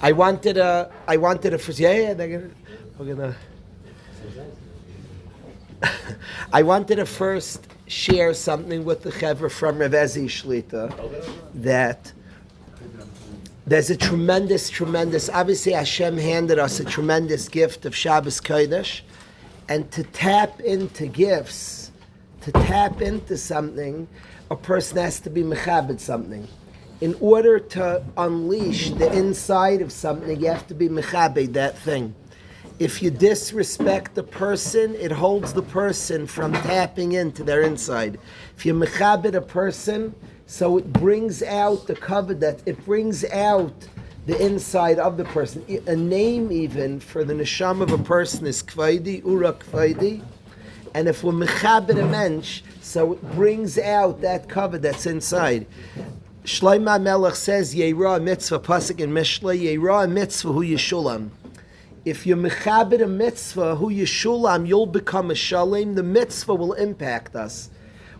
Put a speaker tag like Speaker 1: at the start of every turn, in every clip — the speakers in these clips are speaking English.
Speaker 1: I wanted a first. Yeah, we're gonna. I wanted to first share something with the Chevra from Rav Ezi Shlita, that there's a tremendous, obviously Hashem handed us a tremendous gift of Shabbos Kodesh, and to tap into gifts, to tap into something, a person has to be mechabed something. In order to unleash the inside of something, you have to be mechabed that thing. If you disrespect the person, it holds the person from tapping into their inside. If you mechabed a person, so it brings out the cover, that it brings out the inside of the person. A name even for the neshama of a person is kvaidi, ura kvaidi. And if we're mechabed a mensch, so it brings out that cover that's inside. Shlomo Melech says, Yeira mitzvah, pasuk in Mishle, Yeira mitzvah hu yeshulam. If you mechabed a mitzvah, hu yeshulam, you'll become a shalem. The mitzvah will impact us.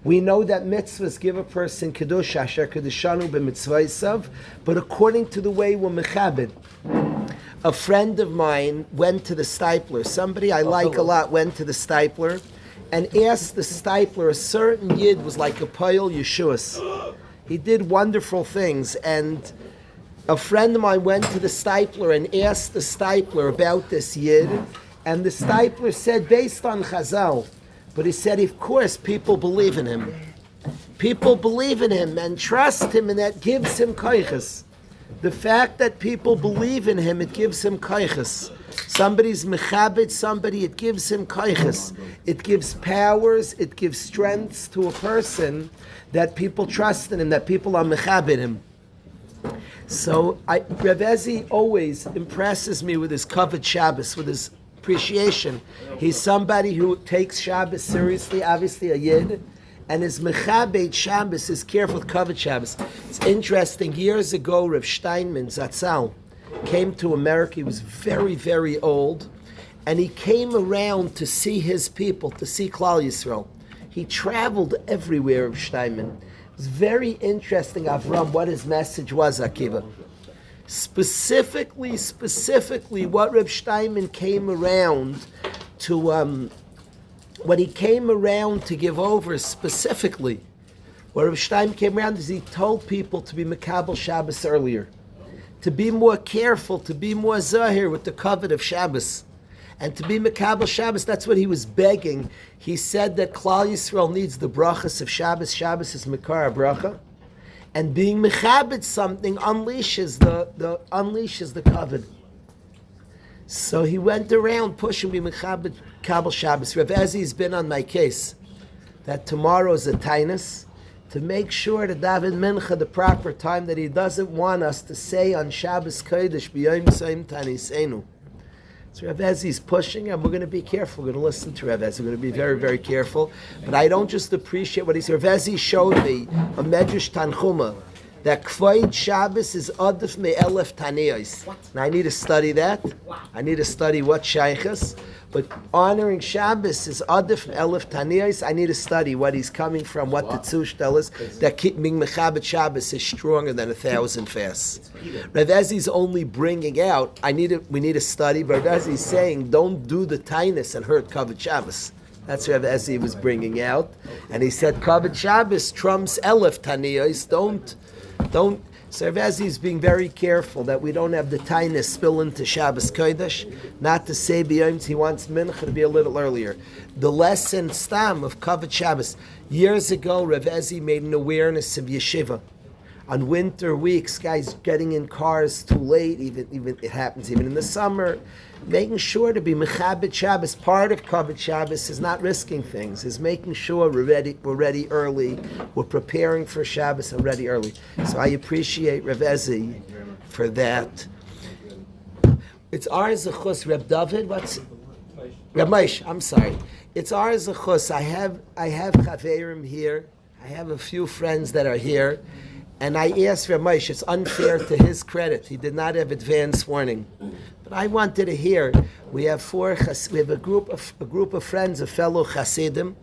Speaker 1: We know that mitzvahs give a person kedush, asher kedushanu b'mitzvaysav, but according to the way we're mechabed. A friend of mine went to the stipler. Somebody I like a lot went to the stipler and asked the stipler, a certain yid was like a payil Yeshuas. He did wonderful things, and a friend of mine went to the stipler and asked the stipler about this yid, and the stipler said, based on Chazal, but he said, of course, people believe in him. People believe in him and trust him, and that gives him koiches. The fact that people believe in him, it gives him koiches. Somebody's mechabed somebody, it gives him koiches. It gives powers, it gives strengths to a person that people trust in him, that people are mechabed him. So Rav Ezi always impresses me with his kavod Shabbos, with his appreciation. He's somebody who takes Shabbos seriously, obviously a yid, and his mechabed Shabbos is careful with kavod Shabbos. It's interesting, years ago Rav Steinman Zatzal came to America. He was very, very old, and he came around to see his people, to see Klal Yisrael. He traveled everywhere, Rav Steinman. It was very interesting, Avram, what his message was, Akiva. Specifically, what Rav Steinman came around to, what he came around to give over specifically, what Rav Steinman came around is he told people to be Mekabel Shabbos earlier, to be more careful, to be more zahir with the kavod of Shabbos. And to be Mekabel Shabbos, that's what he was begging. He said that Klal Yisrael needs the brachas of Shabbos. Shabbos is Mekar bracha. And being mechabed something unleashes the kavod. So he went around pushing me mechabed Kabel Shabbos. Rav Ezi's been on my case that tomorrow is a tainus, to make sure to daven mincha the proper time, that he doesn't want us to say on Shabbos Kodesh b'yom tzayim tanisenu. So Rav Ezi's pushing, and we're going to be careful. We're going to listen to Rav Ezi. We're going to be very, very careful. But I don't just appreciate what he said. Rav Ezi showed me a Medrash Tanchuma that Kvoid Shabbos is Adif Me'elef Taniyos. Now I need to study that. I need to study what Shaykhs. But honoring Shabbos is Adif Me'elef Taniyos. I need to study what he's coming from, what the Tzushtel is. That being Mechabet Shabbos is stronger than 1,000 fasts. Rav Ezi's only bringing out, we need to study, but Rav Ezi's saying, don't do the tainus and hurt Kavod Shabbos. That's what Rav Ezi was bringing out. And he said, Kavod Shabbos trumps Elef Taniyos. Don't. So Rav Ezi is being very careful that we don't have the tainus spill into Shabbos Kodesh. Not to say b'yom, he wants mincha to be a little earlier. The lesson stam of Kavod Shabbos. Years ago, Rav Ezi made an awareness of yeshiva. On winter weeks, guys getting in cars too late, even it happens even in the summer. Making sure to be mechabed Shabbos. Part of Kavod Shabbos is not risking things, is making sure we're ready early, we're preparing for Shabbos and ready early. So I appreciate Rav Ezi for that. It's our zechus, Reb David, Reb Moshe, I'm sorry. It's our zechus. I have chaverim here. I have a few friends that are here. And I asked Rabbi Moshe, it's unfair to his credit. He did not have advance warning. But I wanted to hear. We have a group of friends, a fellow Hasidim,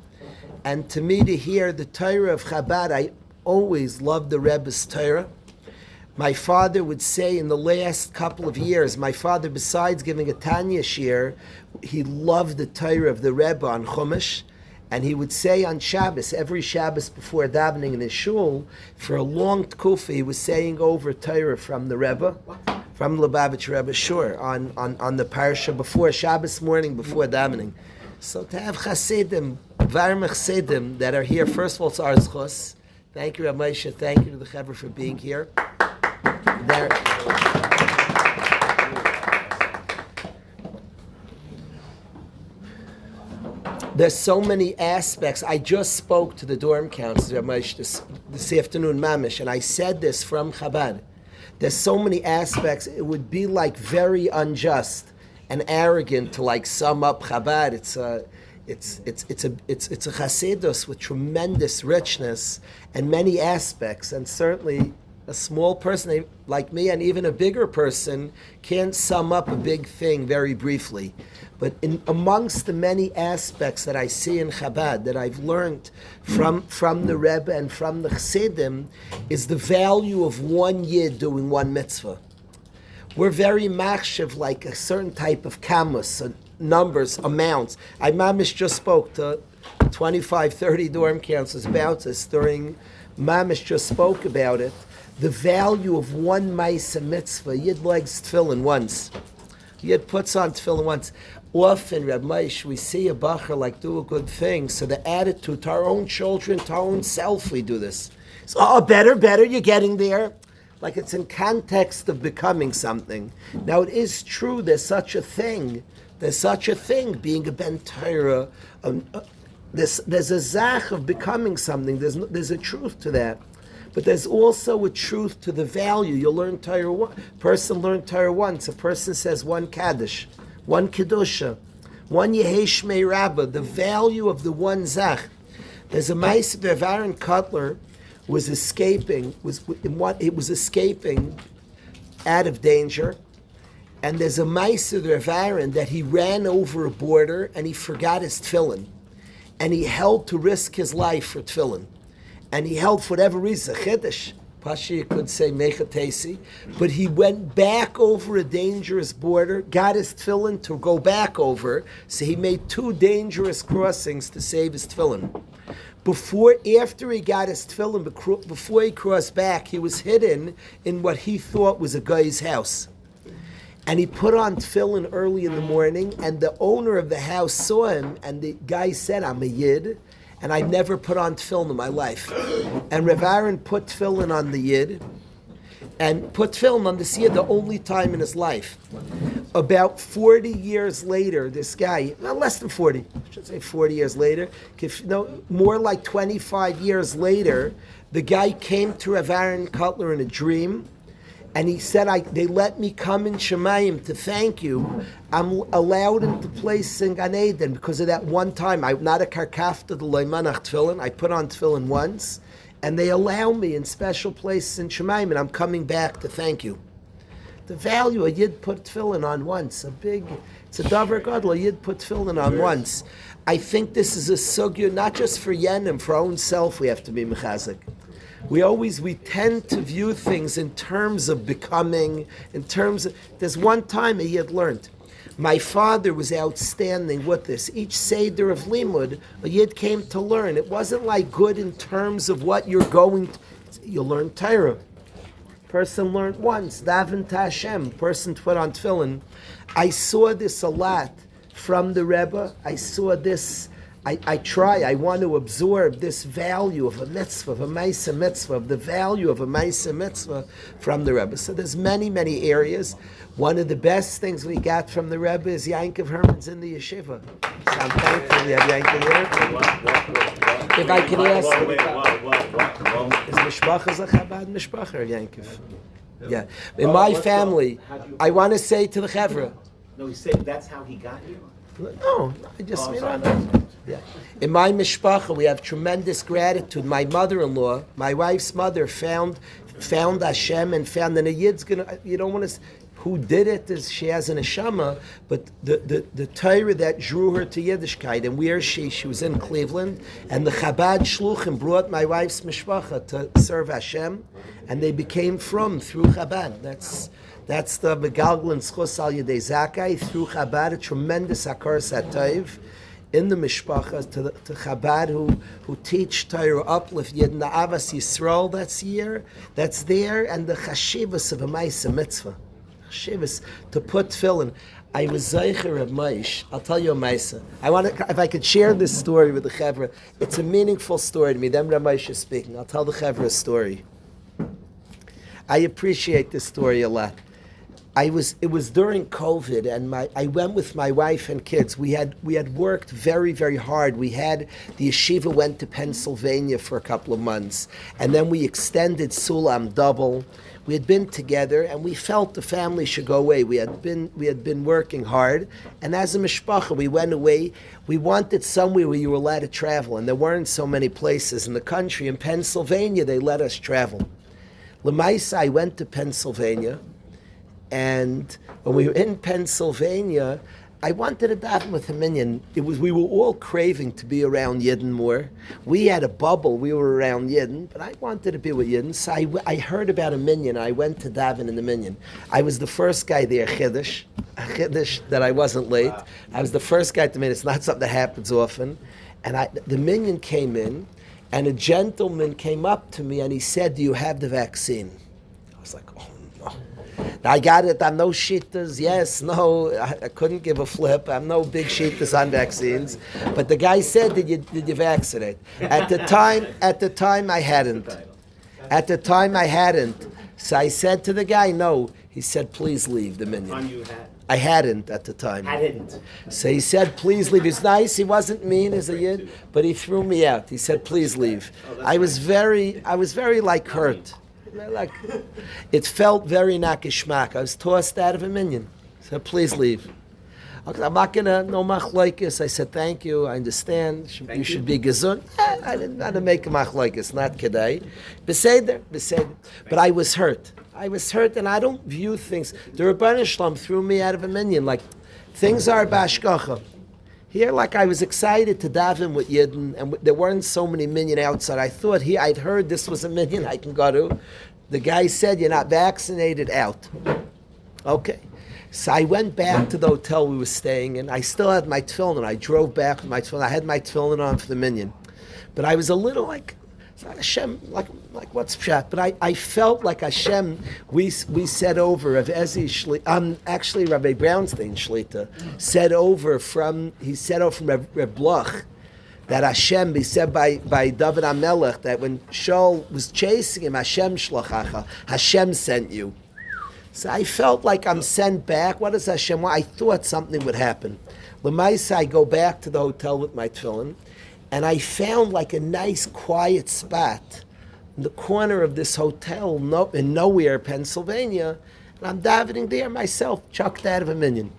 Speaker 1: and to me to hear the Torah of Chabad, I always loved the Rebbe's Torah. My father would say in the last couple of years, my father, besides giving a Tanya shir, he loved the Torah of the Rebbe on Chumash, and he would say on Shabbos, every Shabbos before davening in his shul, for a long tkufa, he was saying over Torah from the Rebbe, from Lubavitch Rebbe, sure, on the parsha before Shabbos morning, before davening. So to have Chassidim, Varm Chassidim, that are here, first of all, it's our zchus. Thank you, Rabbi Moshe. Thank you to the Chevra for being here. There's so many aspects. I just spoke to the dorm counselor, Rabbi Moshe, this afternoon, Mamish, and I said this from Chabad. There's so many aspects. It would be like very unjust and arrogant to like sum up Chabad. It's a Chasidus with tremendous richness and many aspects, and certainly a small person like me and even a bigger person can't sum up a big thing very briefly. But amongst the many aspects that I see in Chabad that I've learned from the Rebbe and from the Chassidim is the value of one Yid doing one mitzvah. We're very machshav, like a certain type of kamus, numbers, amounts. I mamish just spoke to 25, 30 dorm counselors about this during, mamish just spoke about it. The value of one Maisa mitzvah. Yid legs tefillin once. Yid puts on tefillin once. Often, Reb Moshe, we see a bacher like do a good thing, so the attitude to our own children, to our own self, we do this. So, oh, better, you're getting there. Like it's in context of becoming something. Now, it is true there's such a thing. There's such a thing, being a ben Torah. There's a zach of becoming something. There's a truth to that. But there's also a truth to the value. You learn Torah once. Person learned Torah once. A person says one Kaddish, one Kedusha, one Yehei Shmei Rabbah. The value of the one Zach. There's a Ma'aseh of Aaron Cutler was escaping out of danger, and there's a Ma'aseh of Aaron that he ran over a border and he forgot his tefillin, and he held to risk his life for tefillin. And he held for whatever reason, chiddush, Pashi could say mechatesi, but he went back over a dangerous border, got his tefillin to go back over, so he made 2 dangerous crossings to save his tefillin. After he got his tefillin, before he crossed back, he was hidden in what he thought was a guy's house. And he put on tefillin early in the morning, and the owner of the house saw him, and the guy said, I'm a Yid, and I never put on tefillin in my life. And Rav Aaron put tefillin on the Yid, and put tefillin on the Yid the only time in his life. About 40 years later, this guy, less than 40, I should say 40 years later, more like 25 years later, the guy came to Rav Aaron Cutler in a dream, and he said, they let me come in Shemayim to thank you. I'm allowed into place in Gan Eden because of that one time. I'm not a karkafta the loimanach tefillin. I put on tefillin once, and they allow me in special places in Shemayim, and I'm coming back to thank you. The value, a Yid put tefillin on once. It's a davar gadol, a Yid put tefillin on once. I think this is a sugya, not just for Yenim, for our own self we have to be mechazik. We tend to view things in terms of becoming, there's one time he had learned. My father was outstanding with this. Each Seder of Limud, a Yid came to learn. It wasn't like good in terms of what you're going to, you learn Torah. Person learned once, daven to Hashem, person put on tefillin. I saw this a lot from the Rebbe. I saw this, I want to absorb this value of a mitzvah, of a Maisa mitzvah, of the value of a Maisa mitzvah from the Rebbe. So there's many, many areas. One of the best things we got from the Rebbe is Yankov Herman's in the yeshiva. So I'm thankful we have Yankov here. If I can ask, is Mishpacha a Chabad Mishpacha or Yankov? Yeah. In my family, I want to say to the Chevra.
Speaker 2: No, he said that's how he got here.
Speaker 1: No, I just yeah. In my mishpacha, we have tremendous gratitude. My mother-in-law, my wife's mother, found Hashem and found that a Yid's gonna. You don't want to. who did it is she has an neshama, but the Torah that drew her to Yiddishkeit, and where she was in Cleveland, and the Chabad Shluchim brought my wife's mishpacha to serve Hashem, and they became through Chabad. That's the Megalgal and Schus al Yedei Zakai, through Chabad, a tremendous Hakar Satayv in the mishpacha to Chabad who teach Torah, uplift Yidden, the Avas Yisrael that's there, and the Chashivas of a Maisa Mitzvah. Chashivas, to put tefillin. I was Zeicher of Maish. I'll tell you a Maisa. If I could share this story with the Chevra, it's a meaningful story to me. Then Rabbi is speaking. I'll tell the Chevra a story. I appreciate this story a lot. It was during COVID, and I went with my wife and kids. We had worked very, very hard. The yeshiva went to Pennsylvania for a couple of months, and then we extended Sulam double. We had been together, and we felt the family should go away. We had been working hard, and as a mishpacha, we went away. We wanted somewhere where you were allowed to travel, and there weren't so many places in the country. In Pennsylvania, they let us travel. Lemaisa, I went to Pennsylvania. And when we were in Pennsylvania, I wanted to daven with a minyan. We were all craving to be around Yidden more. We had a bubble. We were around Yidden, but I wanted to be with Yidden. So I heard about a minyan. I went to daven in the minyan. I was the first guy there, Chiddush that I wasn't late. Wow. I was the first guy to minyan. It's not something that happens often. And the minyan came in, and a gentleman came up to me and he said, "Do you have the vaccine?" I was like, "Oh no." I got it. I'm no shittas. Yes, no. I couldn't give a flip. I'm no big shittas on vaccines. But the guy said, "Did you vaccinate?" At the time, I hadn't. So I said to the guy, "No." He said, "Please leave the minyan." I hadn't at the time. So he said, "Please leave." He was nice. He wasn't mean as a yid, but he threw me out. He said, "Please leave." I was very hurt. Like, it felt very nakishmak. I was tossed out of a minyan. So please leave. I'm not gonna no machlokes. I said thank you. I understand. You should be gesund. I didn't make a machlokes. Not kedai. Beseder. But I was hurt, and I don't view things. The Rabbi Shalom threw me out of a minyan. Like, things are bashkacha. Here, like, I was excited to daven with Yidden, and there weren't so many minyan outside. I thought I'd heard this was a minyan I can go to. The guy said, "You're not vaccinated, out." Okay. So I went back to the hotel we were staying in. I still had my tefillin. I drove back with my tefillin. I had my tefillin on for the minyan. But I was a little like, Hashem, like what's pshat? But I felt like Hashem, we said over of Ezi Shlita, actually Rabbi Brownstein Shlita said over from Reb Bloch, that Hashem, he said by David HaMelech, that when Shaul was chasing him, Hashem shlachacha, Hashem sent you. So I felt like I'm sent back. What does Hashem want? I thought something would happen. L'maisa, I go back to the hotel with my tefillin, and I found like a nice quiet spot in the corner of this hotel in nowhere, Pennsylvania, and I'm davening there myself, chucked out of a minyan.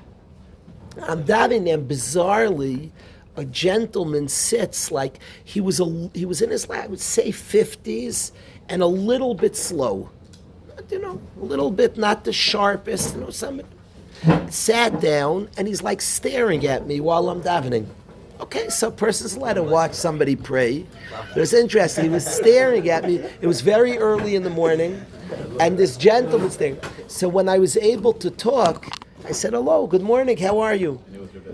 Speaker 1: I'm davening there, and bizarrely, a gentleman sits like he was in his, I would say, 50s, and a little bit slow. A little bit not the sharpest. Somebody sat down, and he's like staring at me while I'm davening. Okay, so a person's allowed to watch somebody pray. It was interesting. He was staring at me. It was very early in the morning, and this gentleman's there. So when I was able to talk, I said, "Hello, good morning, how are you?"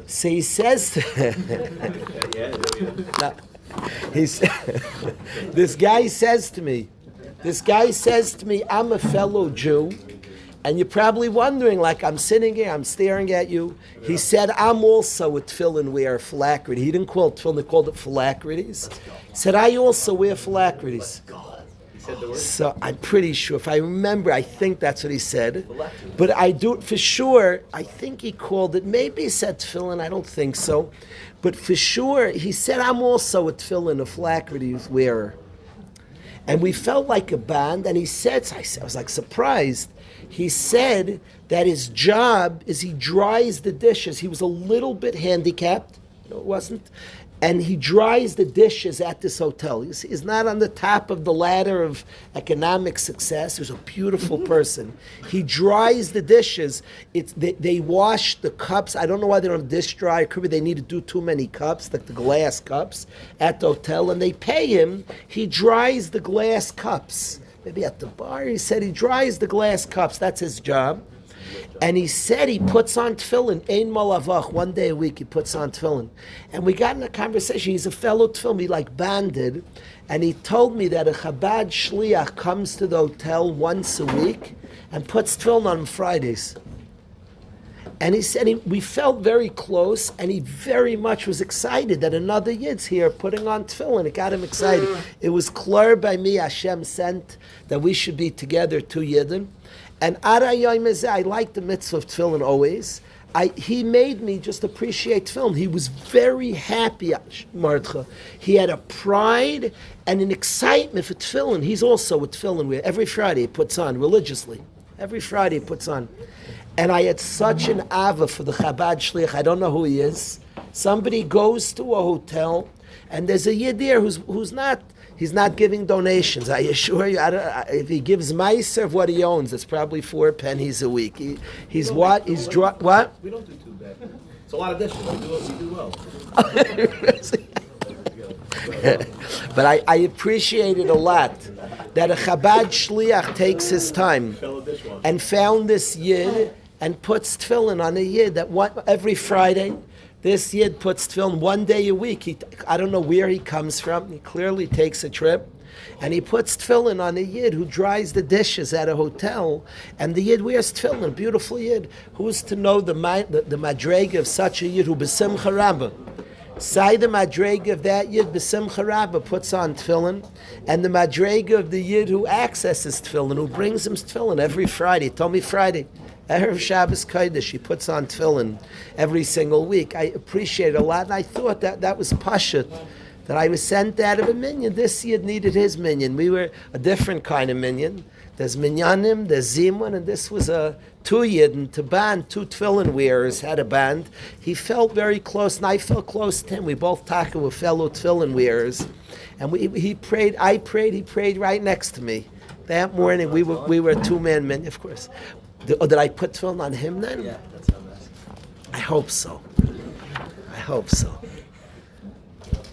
Speaker 1: So he says, this guy says to me, "I'm a fellow Jew," and you're probably wondering, like, I'm sitting here, I'm staring at you. He said, "I'm also a tefillin wearer, phylactery." He didn't call it tefillin, he called it phylacteries. He said, "I also wear phylacteries." So I'm pretty sure, if I remember, I think that's what he said. But I do it for sure. I think he called it, maybe he said tefillin, I don't think so. But for sure, he said, "I'm also a tefillin, a phylacteries wearer." And we felt like a band, and he said, I was like surprised. He said that his job is he dries the dishes. He was a little bit handicapped, it wasn't. and he dries the dishes at this hotel. You see, he's not on the top of the ladder of economic success. He's a beautiful person. He dries the dishes. They wash the cups. I don't know why they don't have dish dryer. Could be they need to do too many cups, like the glass cups, at the hotel, and they pay him. He dries the glass cups. Maybe at the bar, he said he dries the glass cups. That's his job. And he said he puts on tefillin, ein malavach, one day a week he puts on tefillin. And we got in a conversation, he's a fellow tefillin, he like banded, and he told me that a Chabad shliach comes to the hotel once a week and puts tefillin on Fridays. And he said we felt very close, and he very much was excited that another Yid's here putting on tefillin. It got him excited. It was clear by me, Hashem sent that we should be together, two Yidden. And I like the mitzvah of tefillin always. He made me just appreciate tefillin. He was very happy, Mordcha. He had a pride and an excitement for tefillin. He's also with tefillin. Every Friday he puts on, religiously. Every Friday he puts on. And I had such an ava for the Chabad Shliach. I don't know who he is. Somebody goes to a hotel, and there's a Yid there who's not... He's not giving donations. I assure you, if he gives meiser of what he owns, it's probably 4 pennies a week. He's what? He's what?
Speaker 2: We don't do too bad. It's a lot of dishes. We do well.
Speaker 1: But I appreciate it a lot that a Chabad shliach takes his time and found this Yid and puts tefillin on a Yid that every Friday. This Yid puts tefillin one day a week. I don't know where he comes from. He clearly takes a trip. And he puts tefillin on a Yid who dries the dishes at a hotel. And the Yid wears tefillin, a beautiful Yid. Who's to know the madrega of such a Yid who b'simcha rabbah? Say the madrega of that Yid b'simcha rabbah puts on tefillin. And the madrega of the Yid who accesses tefillin, who brings him tefillin every Friday. He told me Friday. Erev Shabbos Kodesh, he puts on tefillin every single week. I appreciate it a lot, and I thought that was pashut, that I was sent out of a minyan. This Yid needed his minyan. We were a different kind of minyan. There's minyanim, there's zimun, and this was a 2 Yidden to band. 2 tefillin wearers had a band. He felt very close, and I felt close to him. We both taka were fellow tefillin wearers, and he prayed. I prayed. He prayed right next to me. That morning, we were a 2-man minyan, of course. Did I put tefillin on him then?
Speaker 2: Yeah, that's how that's.
Speaker 1: I hope so. I hope so.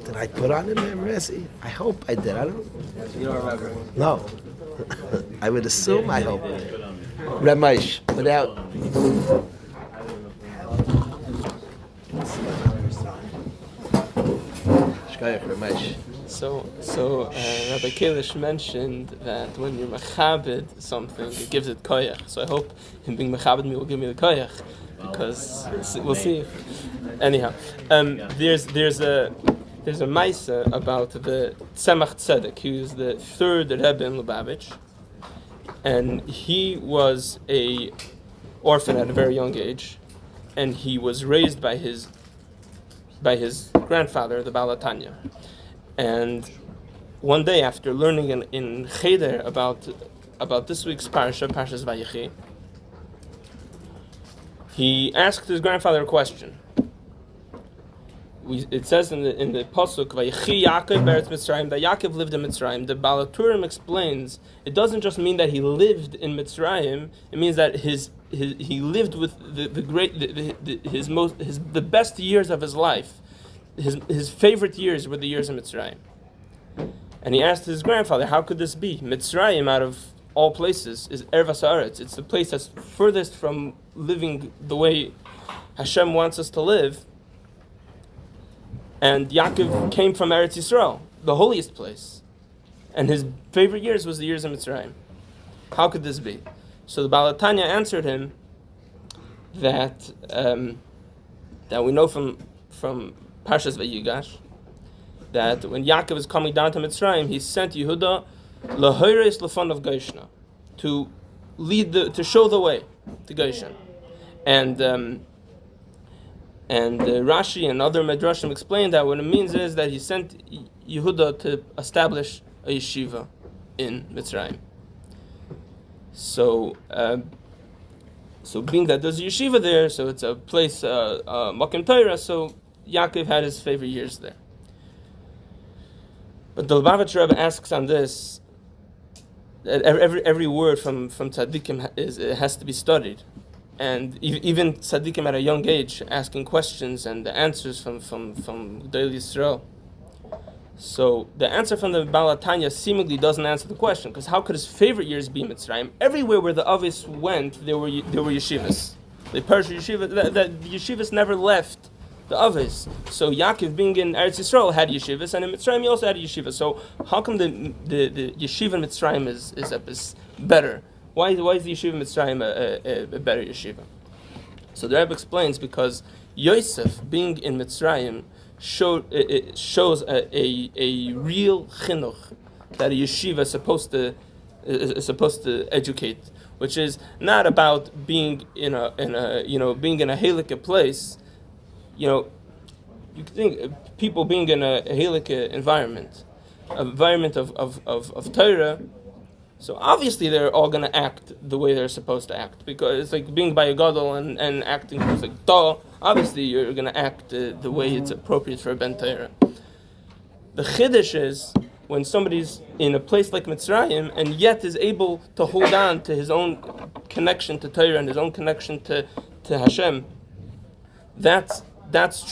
Speaker 1: Did I put on him, Rezi? I hope I did. I don't.
Speaker 2: You don't remember?
Speaker 1: No. I would assume. I hope. Ramesh, without. Ramesh.
Speaker 3: So Rabbi Kalish mentioned that when you're mechabed something, it gives it koyach. So I hope him being mechabed me will give me the koyach, because we'll see. Anyhow, there's a ma'isa about the Tzemach Tzedek, who's the 3rd Rebbe in Lubavitch, and he was a orphan at a very young age, and he was raised by his grandfather, the Baal Tanya. And one day, after learning in Cheder about this week's parasha, Parshas Vayechi, he asked his grandfather a question. It says in the pasuk Vayechi Yaakov be'eretz Mitzrayim that Yaakov lived in Mitzrayim. The Baal Turim explains it doesn't just mean that he lived in Mitzrayim. It means that he lived with the best years of his life. His favorite years were the years in Mitzrayim. And he asked his grandfather, how could this be? Mitzrayim, out of all places, is Ervas Haaretz. It's the place that's furthest from living the way Hashem wants us to live. And Yaakov came from Eretz Yisrael, the holiest place. And his favorite years was the years in Mitzrayim. How could this be? So the Baal Tanya answered him that we know from Parshas Vayigash, that when Yaakov is coming down to Mitzrayim, he sent Yehuda lahoires lefon of Goshna to to show the way to Goshen, and Rashi and other Midrashim explain that what it means is that he sent Yehuda to establish a yeshiva in Mitzrayim. So being that there's a yeshiva there, so it's a place, Makim Torah, so Yaakov had his favorite years there. But the Lubavitcher Rebbe asks on this that every word from tzaddikim it has to be studied, and even tzaddikim at a young age asking questions and the answers from Gedolei Yisrael. So the answer from the Baal HaTanya seemingly doesn't answer the question, because how could his favorite years be Mitzrayim? Everywhere where the Avis went, there were yeshivas. The Persian yeshiva, the yeshivas never left the Avis. So Yaakov being in Eretz Yisrael had yeshivas, and in Mitzrayim he also had yeshiva. So how come the yeshiva in Mitzrayim is better? Why is the yeshiva in Mitzrayim a better yeshiva? So the Rebbe explains, because Yosef being in Mitzrayim shows a real chinuch that a yeshiva is supposed to educate, which is not about being in a halakha place. You can think people being in a halakha environment of Torah. So obviously they're all going to act the way they're supposed to act, because it's like being by a gadol and acting it's like duh. Obviously you're going to act the way it's appropriate for a ben Torah. The chiddush is when somebody's in a place like Mitzrayim and yet is able to hold on to his own connection to Torah and his own connection to Hashem. That's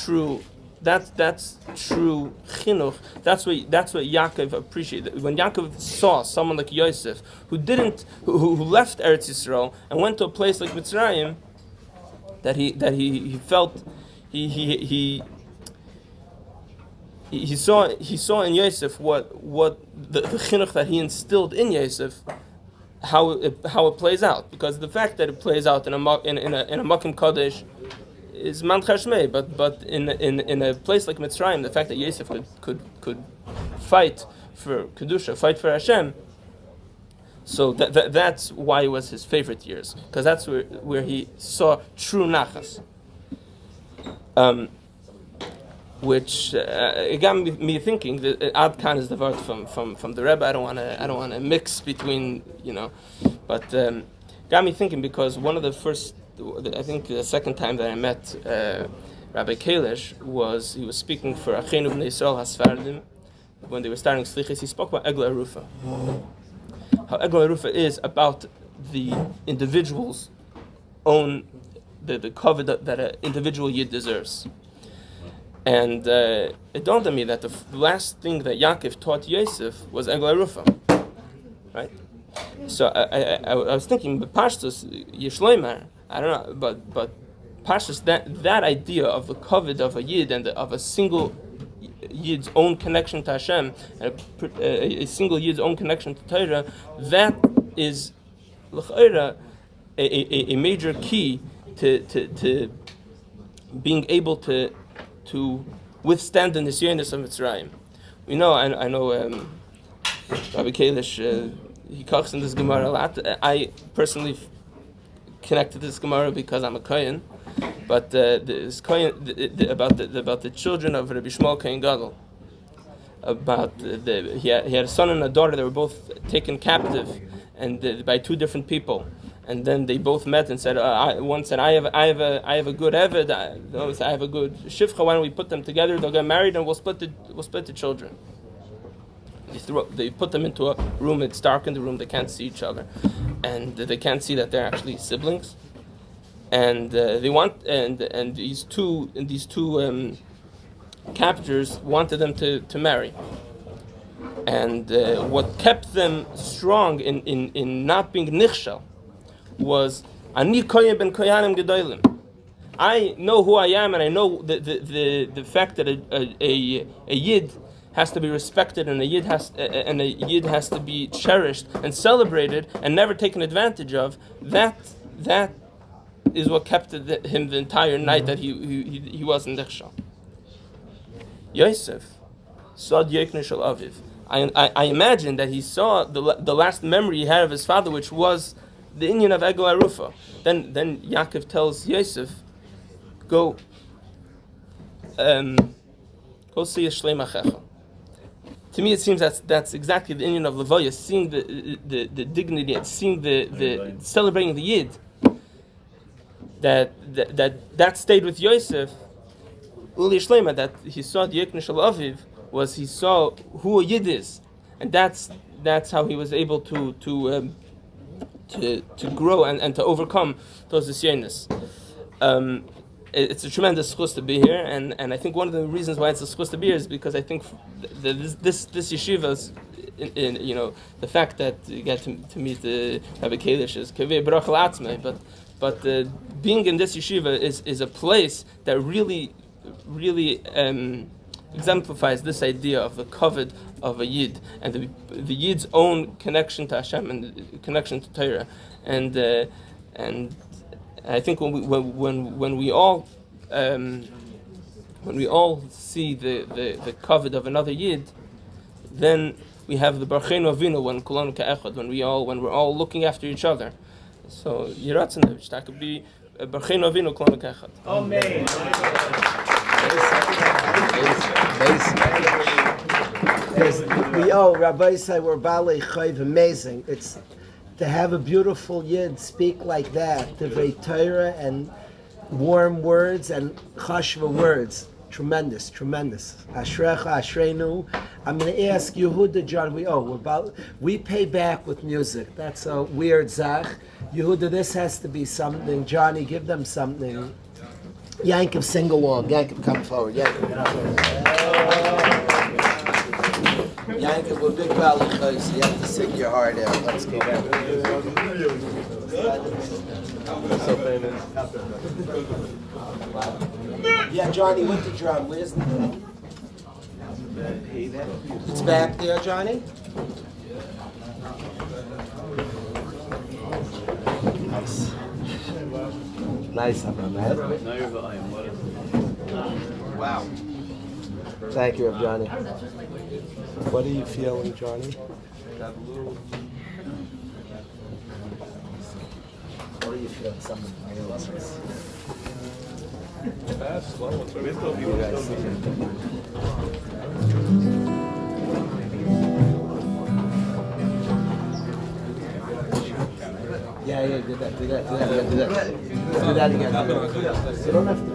Speaker 3: true. That's true chinuch. That's what Yaakov appreciated. When Yaakov saw someone like Yosef who left Eretz Yisrael and went to a place like Mitzrayim, that he felt he saw in Yosef what the chinuch that he instilled in Yosef, how it plays out, because the fact that it plays out in a makom kodesh is man chashmei, but in a place like Mitzrayim, the fact that Yosef could fight for kedusha, fight for Hashem, so that's why it was his favorite years, because that's where he saw true nachas. Which it got me thinking that Ad Kan is the word from the Rebbe. I don't want to mix between, but got me thinking, because one of the first, I think the second time that I met Rabbi Kalish he was speaking for Achenu Bnei Yisrael Hasfardim when they were starting Slichis. He spoke about Egla Arufa. How Egla Arufa is about the individual's own, the cover that an individual yid deserves. And it dawned on me that the last thing that Yaakov taught Yosef was Egla Arufa, right? So I was thinking, but Pashtus Yishloimar, I don't know, but Pashtus, that idea of the covet of a yid and of a single yid's own connection to Hashem and a single yid's own connection to Torah, that is l'chayra a major key to being able to withstand the nisyonos of Mitzrayim. I know Rabbi Kalish, he talks in this Gemara a lot. I personally connect to this Gemara because I'm a Kohen, but this Kohen about the children of Rabbi Shmuel Kohen Gadol. He had a son and a daughter that were both taken captive, and by two different people. And then they both met and said, one said, I have a good Eved, the other said, I have a good Shivcha, why don't we put them together, they'll get married and we'll split the children. They put them into a room, it's dark in the room, they can't see each other. And they can't see that they're actually siblings. And these two captors wanted them to marry. And what kept them strong in not being nichshel was Ani kohen ben koyanim gedolim. I know who I am, and I know the fact that a yid has to be respected, and a yid has to be cherished and celebrated and never taken advantage of. That is what kept him the entire night that he wasn't nichshel. Yosef saw Yekne Shel Aviv. I imagine that he saw the last memory he had of his father, which was the inyan of Egla Arufa. Then Yaakov tells Yosef, go see a Shlei Machecha. To me, it seems that's exactly the inyan of Levaya, seeing the dignity, seeing the celebrating the Yid. That stayed with Yosef. Uli Shlema, that he saw the Yekne Shel Aviv was he saw who a Yid is, and that's how he was able to grow and to overcome those isyenis. It's a tremendous schus to be here, and I think one of the reasons why it's a schus to be here is because I think this yeshiva's the fact that you get to meet the Rabbi Kalish is kaveh brachal atzmei, but being in this yeshiva is a place that really exemplifies this idea of the kavod of a yid and the yid's own connection to Hashem and connection to Torah, and I think when we all see the kavod of another yid, then we have the Barcheinu Avinu when Kulanu Ka'echad, when we're all looking after each other. So Yiratzin, that could be Barcheinu Avinu Kulanu Ka'echad.
Speaker 2: Amen.
Speaker 1: Rabbi said we're Balei Chayv, amazing. It's to have a beautiful yid speak like that, Divrei Torah and warm words and chashva words. Tremendous. Ashrecha, Ashreinu. I'm going to ask Yehuda, John. We pay back with music. That's a weird zach. Yehuda, this has to be something. Johnny, give them something. Yankov, sing along. Yankov, come forward. Yankov, we're big Balei, so you have to sing your heart out. Let's go.
Speaker 3: So famous.
Speaker 1: Yeah, Johnny, with the drum. Where's the drum? It's back there, Johnny. Nice, man. Wow. Thank you, Johnny. What are you feeling, Johnny? What are you feeling? Something. Yeah, do that. Do that again. You don't have to do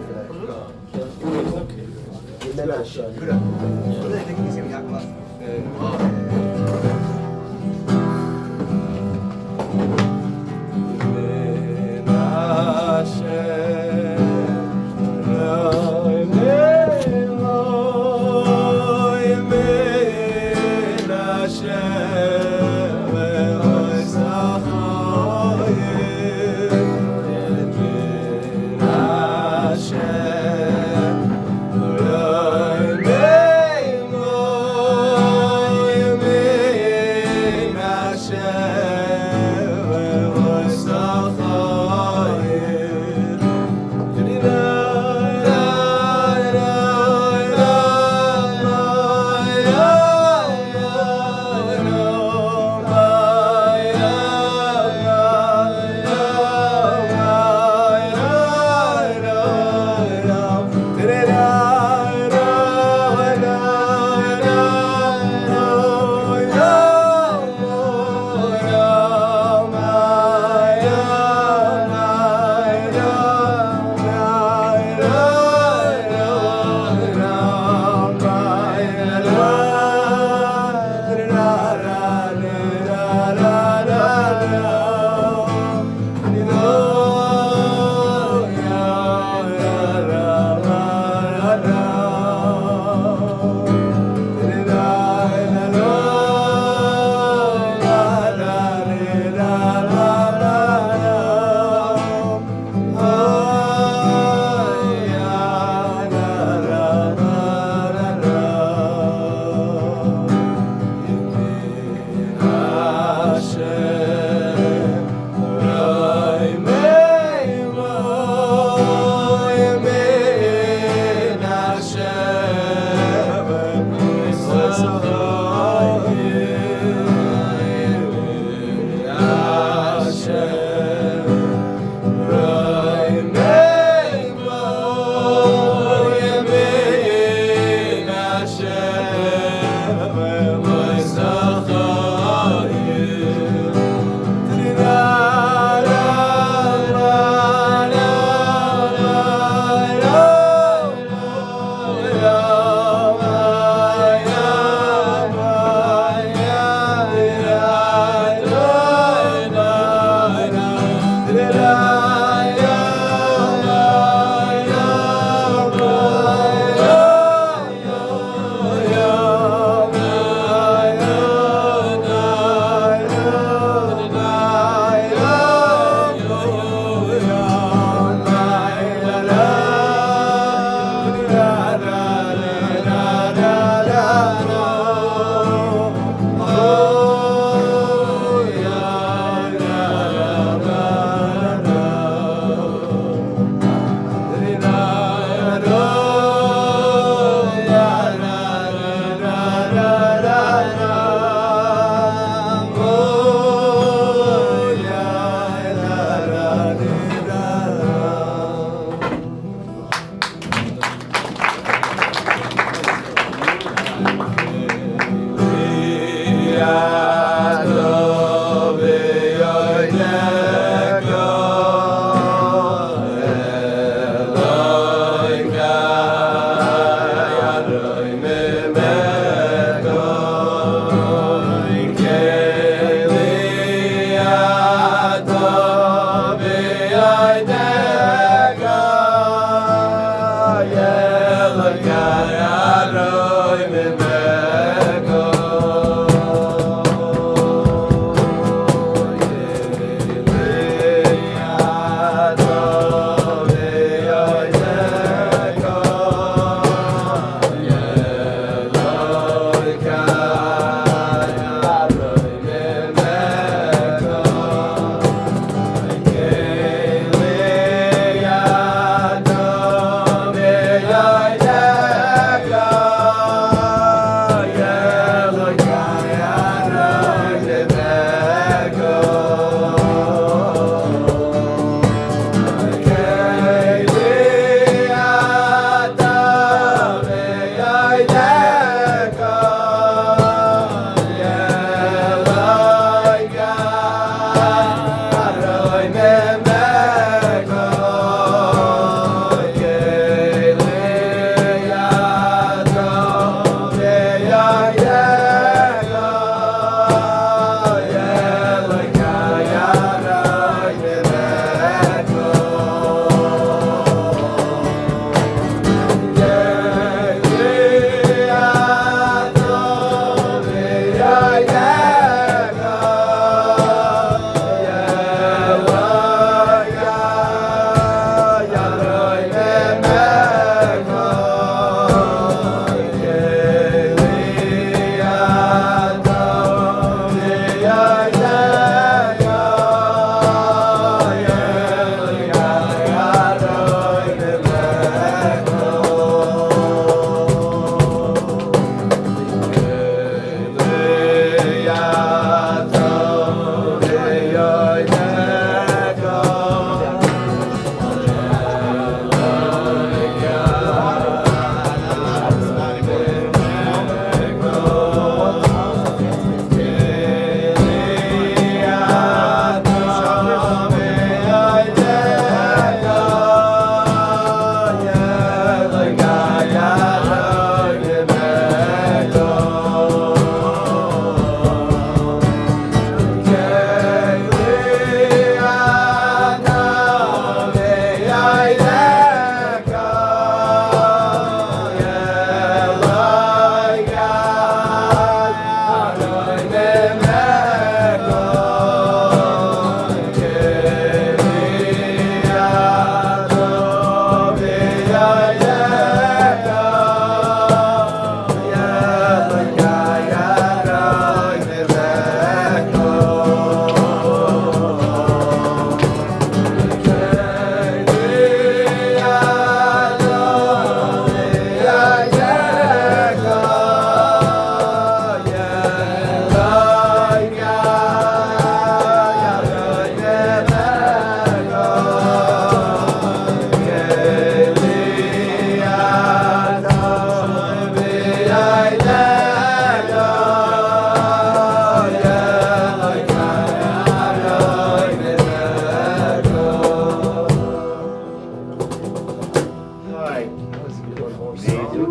Speaker 1: We're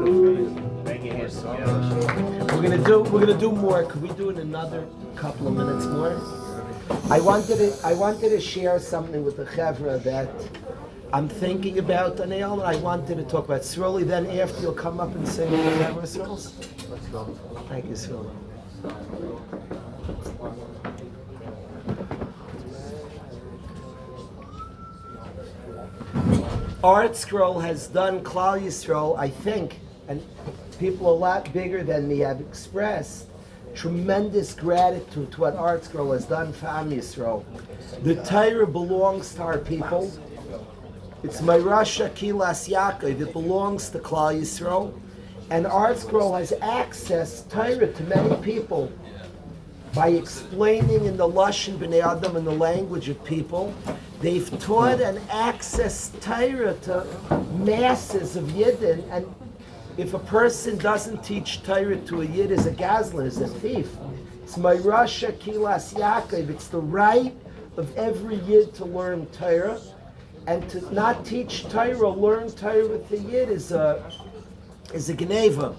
Speaker 1: gonna do more. Could we do it another couple of minutes more? I wanted to share something with the Chevra that I'm thinking about, Daniel, and I wanted to talk about. Sroli, then after you'll come up and sing with the Chevra, Srols? Let's go. Thank you, Sroli. Art Scroll has done Klal Yisrael, I think, and people a lot bigger than me have expressed tremendous gratitude to what Art Scroll has done for Am Yisrael. The Torah belongs to our people. It's Mayrasha Kilas Yaakov. It belongs to Klal Yisrael. And Art Scroll has access Torah to many people by explaining in the Lashon B'nai Adam, in the language of people. They've taught and accessed Torah to masses of Yidden, and if a person doesn't teach Torah to a Yid, is a gazlan, is a thief. It's Mayrasha Kilas Yaakov. It's the right of every Yid to learn Torah, and to not teach Torah, learn Torah with the Yid is a gneva.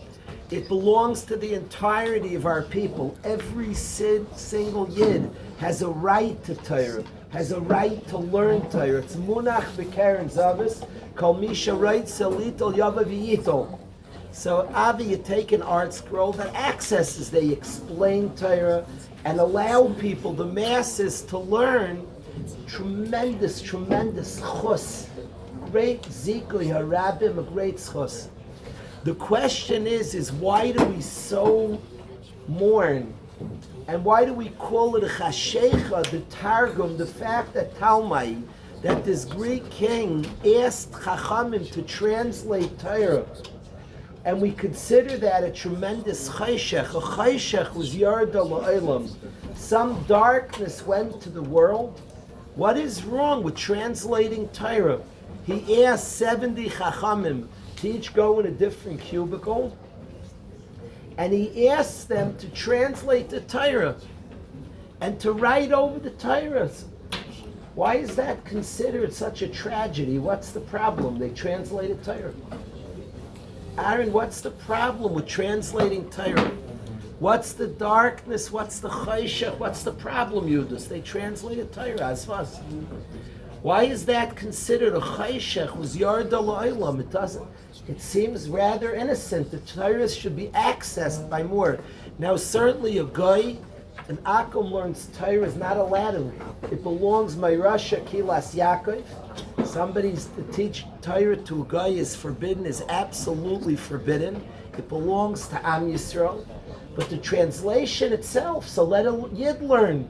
Speaker 1: It belongs to the entirety of our people. Every single Yid has a right to Torah, has a right to learn Torah. It's munach b'keren zavis, kol misha right selitol yava v'yitol. So Avi, you take an Art Scroll that accesses, they explain Torah and allow people, the masses, to learn tremendous chus. Great zikui harabim, a great chus. The question is why do we so mourn? And why do we call it a chashecha, the Targum, the fact that Talmai, that this Greek king asked Chachamim to translate Torah, and we consider that a tremendous chayshech. A chayshech was yarda la'olam. Some darkness went to the world. What is wrong with translating Torah? He asked 70 Chachamim to each go in a different cubicle, and he asked them to translate the Torah and to write over the Torah. Why is that considered such a tragedy? What's the problem? They translated Torah. Aaron, what's the problem with translating Torah? What's the darkness? What's the chayshach? What's the problem, Yudus? They translated Torah as fast. Why is that considered a chayshach? Was yarda la'olam? It doesn't. It seems rather innocent. The Torah should be accessed by more. Now, certainly a guy, an akum learns Torah is not allowed to. It belongs Mayrasha Kilas Yaakov. Somebody's to teach Torah to a guy is forbidden, is absolutely forbidden. It belongs to Am Yisrael. But the translation itself, so let a Yid learn.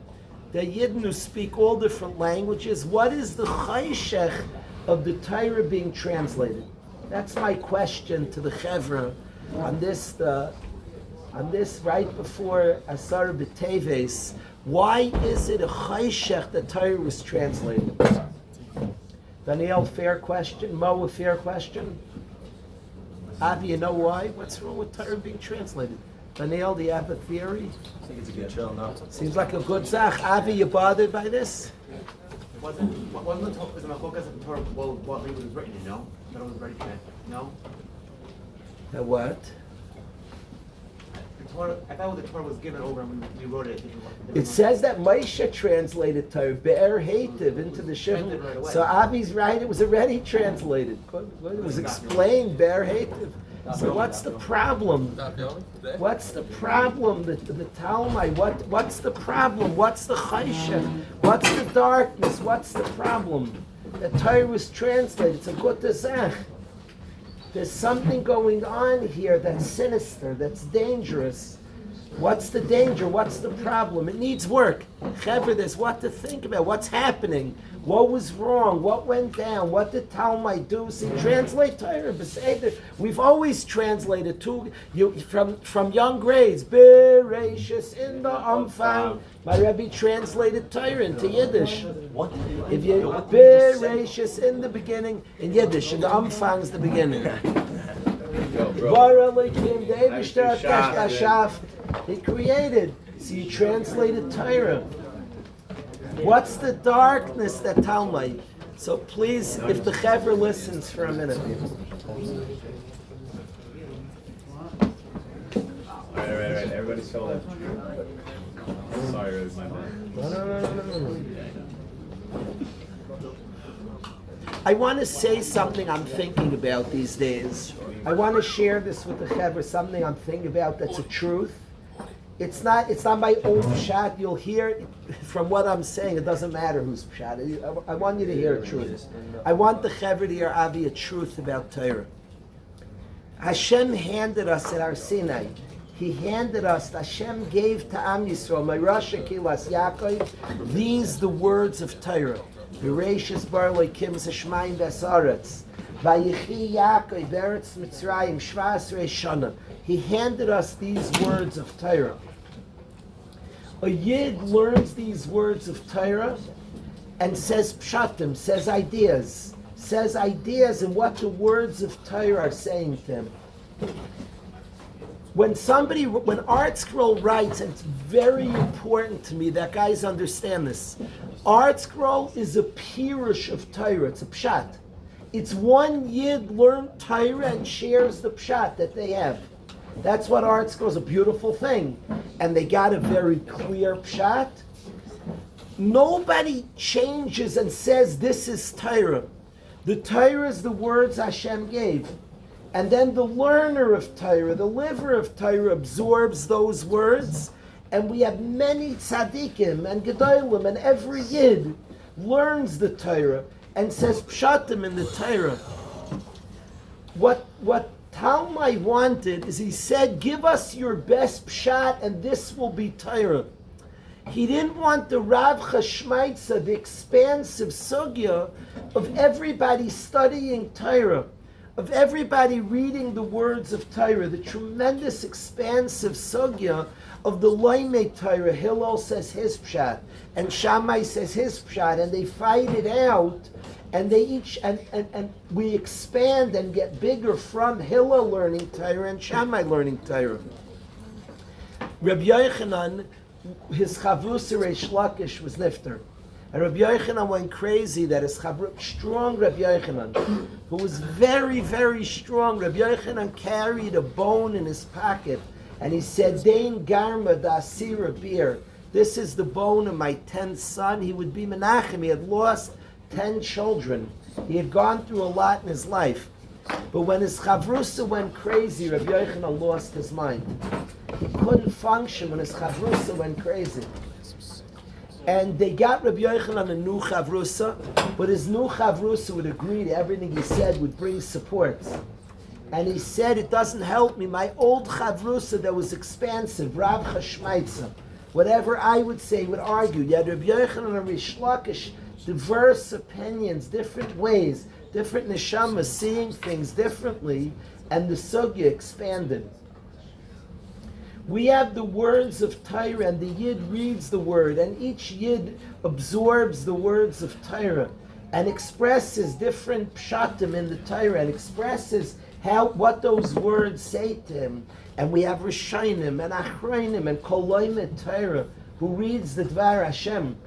Speaker 1: The Yidden who speak all different languages, what is the chayshech of the Torah being translated? That's my question to the Chevra on this right before Asar B'Teves. Why is it a chayshech that Torah was translated? Daniel, fair question. Mo, a fair question. Avi, you know why? What's wrong with Torah being translated? Daniel, do you have a theory?
Speaker 2: I think it's a good chill, no?
Speaker 1: Seems like a good zach. Avi, you bothered by this?
Speaker 2: Wasn't the Torah, well, what language was written, you know? That it was written, no?
Speaker 1: The what?
Speaker 2: The Torah, I thought the Torah was given over and we wrote it.
Speaker 1: It says that Moshe translated Torah, Be'er Hativ, into the Shem. So Avi's right, it was already translated. It was explained, Be'er Hativ. So what's the problem? What's the problem? The Talmud, what's the problem? What's the chayshach? What's the darkness? What's the problem? The Torah was translated. It's a good zach. There's something going on here that's sinister, that's dangerous. What's the danger? What's the problem? It needs work. Chevra, there's what to think about. What's happening? What was wrong? What went down? What did Talmud do? See, translate Torah. We've always translated from young grades. Bereshis in the Umfang. My Rabbi translated Torah into Yiddish. If you Bereshis in the beginning in Yiddish, and the Umfang is the beginning. He created. So you translated Torah. What's the darkness that Talmud? So please, if the Chevra listens for a minute.
Speaker 2: Right. Everybody's filming. Sorry, it was my bad.
Speaker 1: No. I want to say something I'm thinking about these days. I want to share this with the Chevra, something I'm thinking about that's a truth. It's not my own pshat. You'll hear from what I'm saying. It doesn't matter who's pshat. I want you to hear a truth. I want the Chevra to hear, Avi, a truth about Torah. Hashem handed us at our Sinai. He handed us, Hashem gave to Am Yisrael, Meirasha Kilas Yaakov, these the words of Torah. Bereshis bar loikim zeshmayim v'asaretz. Vayichi Yaakov beretz Mitzrayim shvas reishana. He handed us these words of Torah. A Yid learns these words of Torah and says pshatim, says ideas and what the words of Torah are saying to him. When Art Scroll writes, and it's very important to me that guys understand this, Art Scroll is a pirush of Torah, it's a pshat. It's one Yid learned Torah and shares the pshat that they have. That's what Art Scroll is, a beautiful thing. And they got a very clear pshat. Nobody changes and says this is Torah. The Torah is the words Hashem gave. And then the learner of Torah, the liver of Torah, absorbs those words. And we have many tzaddikim and gedolim, and every Yid learns the Torah and says pshatim in the Torah. What Talmai wanted is, he said, give us your best pshat and this will be Torah. He didn't want the Rav Chashmaitza, the expansive sugya of everybody studying Torah, of everybody reading the words of Torah, the tremendous expansive sugya of the Loimei Torah. Hillel says his pshat, and Shammai says his pshat, and they fight it out, and they each, and we expand and get bigger from Hillel learning Torah and Shammai learning Torah. Rabbi Yochanan, his chavrusa Reish Lakish was nifter. And Rabbi Yochanan went crazy that his strong Rabbi Yochanan, who was very, very strong, Rabbi Yochanan carried a bone in his pocket, and he said, Dain Garma da Asira Bir. This is the bone of my 10th son. He would be Menachem. He had lost 10 children. He had gone through a lot in his life. But when his chavrusa went crazy, Rabbi Yochanan lost his mind. He couldn't function when his chavrusa went crazy. And they got Rabbi Yochanan a new chavrusa, but his new chavrusa would agree to everything he said, would bring support. And he said, it doesn't help me. My old chavrusa that was expansive, Rav Chashmaitza, whatever I would say, would argue. You had Rabbi Yochanan and Reish Lakish, diverse opinions, different ways, different neshamas, seeing things differently, and the sugya expanded. We have the words of Torah, and the Yid reads the word, and each Yid absorbs the words of Torah, and expresses different pshatim in the Torah, and expresses what those words say to him. And we have Rishonim and Achronim and Kol Loimed Torah, who reads the Dvar Hashem.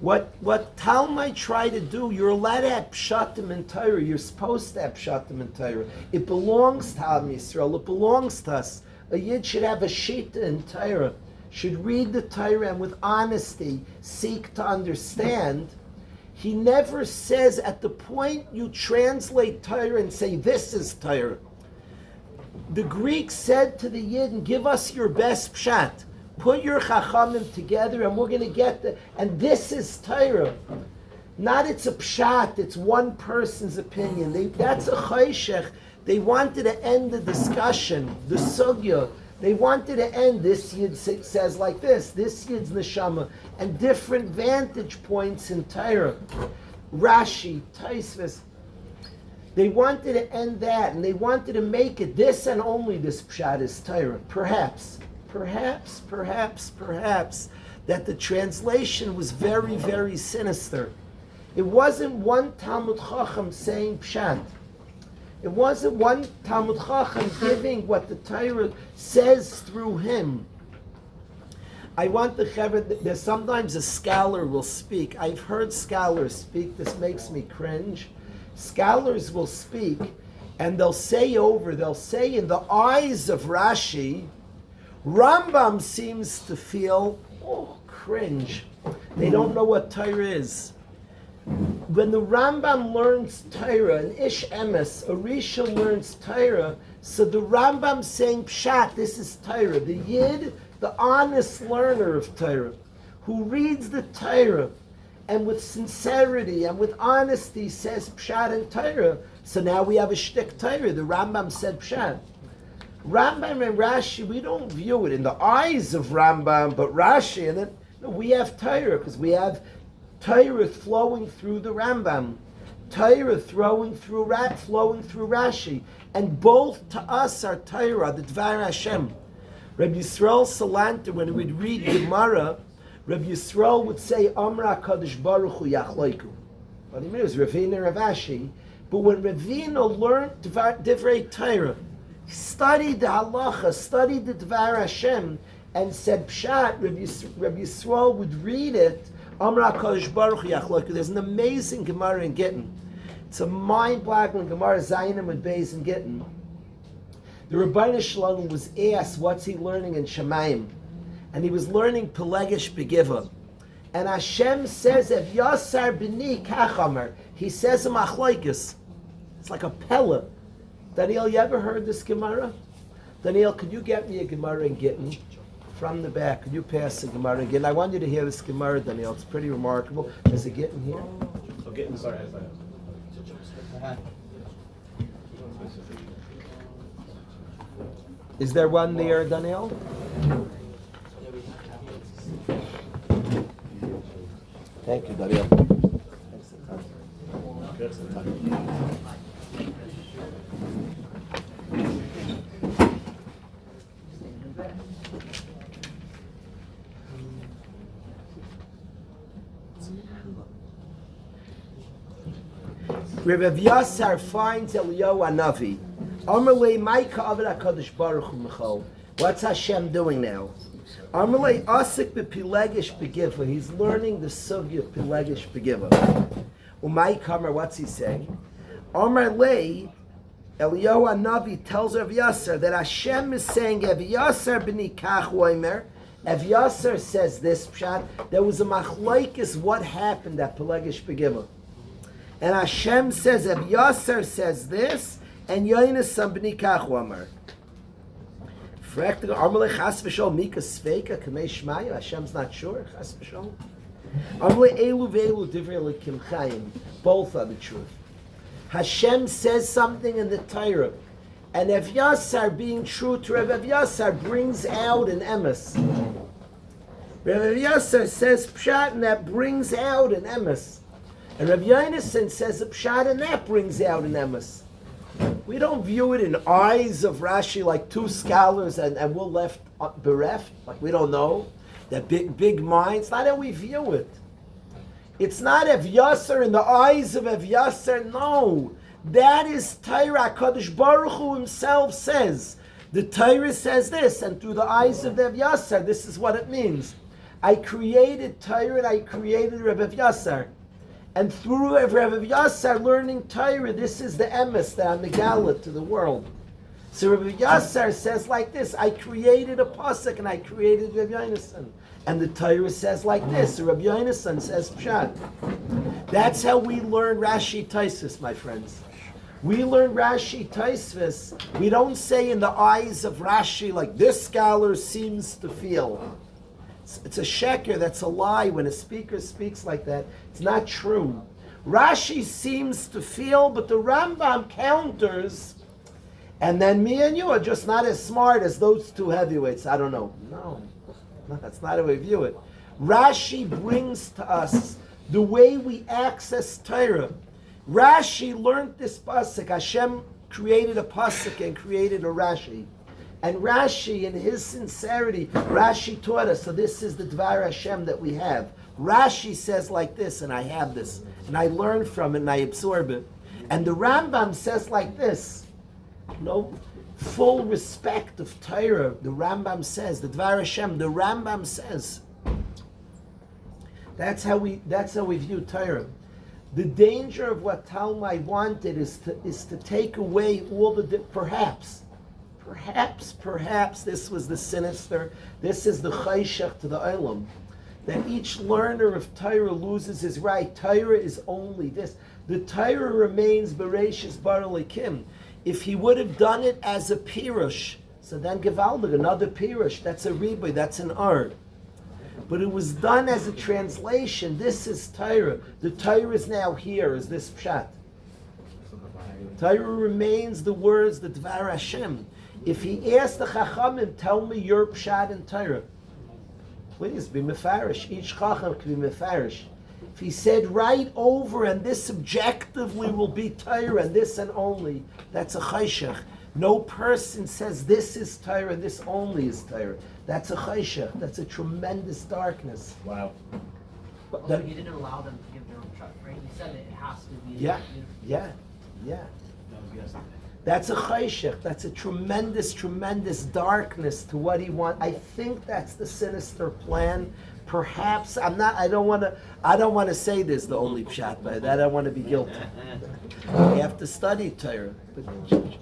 Speaker 1: What Talmai try to do, you're allowed to have pshatim in Torah. You're supposed to have pshatim in Torah. It belongs to Am Yisrael. It belongs to us. A Yid should have a shita in Torah, should read the Torah and with honesty seek to understand. He never says at the point you translate Torah and say, this is Torah. The Greek said to the Yid, give us your best pshat. Put your chachamim together and we're going to get and this is Torah. Not it's a pshat, it's one person's opinion. That's a chayshech. They wanted to end the discussion, the sugya. They wanted to end, this Yid says like this Yid's neshama, and different vantage points in Torah. Rashi, Taisvis. They wanted to end that, and they wanted to make it this and only this pshat is Torah. Perhaps, that the translation was very, very sinister. It wasn't one Talmud Chacham saying pshat. It wasn't one Talmud Chacham giving what the Torah says through him. I want the Chevra, there's sometimes a scholar will speak. I've heard scholars speak, this makes me cringe. Scholars will speak and they'll say in the eyes of Rashi, Rambam seems to feel, cringe. They don't know what Torah is. When the Rambam learns Torah, an Ish Emes, a Risha learns Torah, so the Rambam saying Pshat, this is Torah. The Yid, the honest learner of Torah, who reads the Torah and with sincerity and with honesty says Pshat and Torah. So now we have a shtick Torah. The Rambam said Pshat. Rambam and Rashi, we don't view it in the eyes of Rambam, but Rashi, and then we have Torah because we have Torah flowing through the Rambam, Torah flowing through Rashi, and both to us are Torah, the Dvar Hashem. Rabbi Yisrael Salanter, when he would read Gemara, Rabbi Yisrael would say, Amra Kadosh Baruch Hu Yachloiku. What he meant was Ravina Rav Ashi. But when Ravina learned Divrei Torah, studied the halacha, studied the Dvar Hashem, and said Pshat, Rabbi Yisrael would read it, Amra Kadosh Baruch Hu Yachloiku. There's an amazing Gemara in Gittin. It's a mind-boggling Gemara, Zayinim and Beis in Gittin. The Rabbi Shalom was asked, what's he learning in Shemayim? And he was learning Pelegish Begiva. And Hashem says, Ev Yasar B'ni Kachamer. He says a Machlokes. It's like a Pella. Daniel, you ever heard this Gemara? Daniel, could you get me a Gemara in Gittin? From the back, could you pass the Gemara in Gittin? I want you to hear this Gemara, Daniel. It's pretty remarkable. There's a Gittin here.
Speaker 2: So Gittin, sorry.
Speaker 1: Is there one there, Daniel? Thank you, Daniel. Rav Yasar finds Eliyahu Hanavi. Amalei Maika Avad HaKadosh Baruch Hu Michal. What's Hashem doing now? Amalei Asik B'Pilegish Begiva. He's learning the sugya of Pilegish Begiva. Umay Kamer, what's he saying? Amalei Eliyahu Hanavi tells Rav Yasar that Hashem is saying Ev Yasar B'ni Kach Oimer. Ev Yasar says this pshat. There was a machlokes what happened at Pilegish Begiva. And Hashem says, Ev Yasar says this, and Yoinus Sambini Kachwamar. Fractal Amalei Chas V'Shol Mika Sveika Kamei Shmaya. Hashem's not sure. Chas V'Shol. Amalei Elu Ve'elu Divrei Lekim Chayim. Both are the truth. Hashem says something in the Torah, and Ev Yasar, being true to Ev Yasar, brings out an emes. Ev Yasar says pshat, and that brings out an emes. And Rabbi Yonason says a pshat, and that brings out an emes. We don't view it in eyes of Rashi like two scholars and we're left bereft, like we don't know. That big minds. Not how we view it. It's not Ev Yasar in the eyes of Ev Yasar. No, that is Torah. Kadosh Baruch Hu himself says. The Torah says this, and through the eyes of Ev Yasar, this is what it means. I created Torah and I created Ev Yasar. And through Ev Yasar learning Torah, this is the emes that I'm megalit to the world. So Rabbi Yasar says like this, I created a pasuk and I created Rabbi Yonason. And the Torah says like this, so Rabbi Yonason says pshat. That's how we learn Rashi Tosfos, my friends. We learn Rashi Tosfos. We don't say in the eyes of Rashi like this scholar seems to feel. It's a sheker, that's a lie. When a speaker speaks like that, it's not true. Rashi seems to feel, but the Rambam counters, and then me and you are just not as smart as those two heavyweights. I don't know. No, that's not how we view it. Rashi brings to us the way we access Torah. Rashi learned this pasuk. Hashem created a pasuk and created a Rashi. And Rashi, in his sincerity, Rashi taught us, so this is the Dvar Hashem that we have. Rashi says like this, and I have this, and I learn from it, and I absorb it. And the Rambam says like this, full respect of Torah, the Rambam says, the Dvar Hashem, the Rambam says. That's how we view Torah. The danger of what Talmai wanted is to take away all the, perhaps, Perhaps this was the sinister, this is the chayshach to the olam, that each learner of Torah loses his right. Torah is only this. The Torah remains Bereshis Bar Elikim. If he would have done it as a pirush, so then Gevaldig, another pirush, that's a riboy, that's an art. But it was done as a translation. This is Torah. The Torah is now here, is this pshat. Torah remains the words, the Dvar Hashem. If he asked the Chachamim, tell me your pshat in Torah, please be mefarish. Each Chacham can be mefarish. If he said right over and this objectively will be Torah and this and only, that's a chayshach. No person says this is Torah and this only is Torah. That's a chayshach. That's a tremendous darkness.
Speaker 2: Wow.
Speaker 1: But
Speaker 4: Also, you didn't allow them to give their own shot, right? You said it has to be.
Speaker 1: yeah.
Speaker 2: That was yesterday.
Speaker 1: That's a chayshach. That's a tremendous darkness to what he wants. I think that's the sinister plan. Perhaps I don't want to say this the only pshat, but I don't want to be guilty. You have to study Torah. But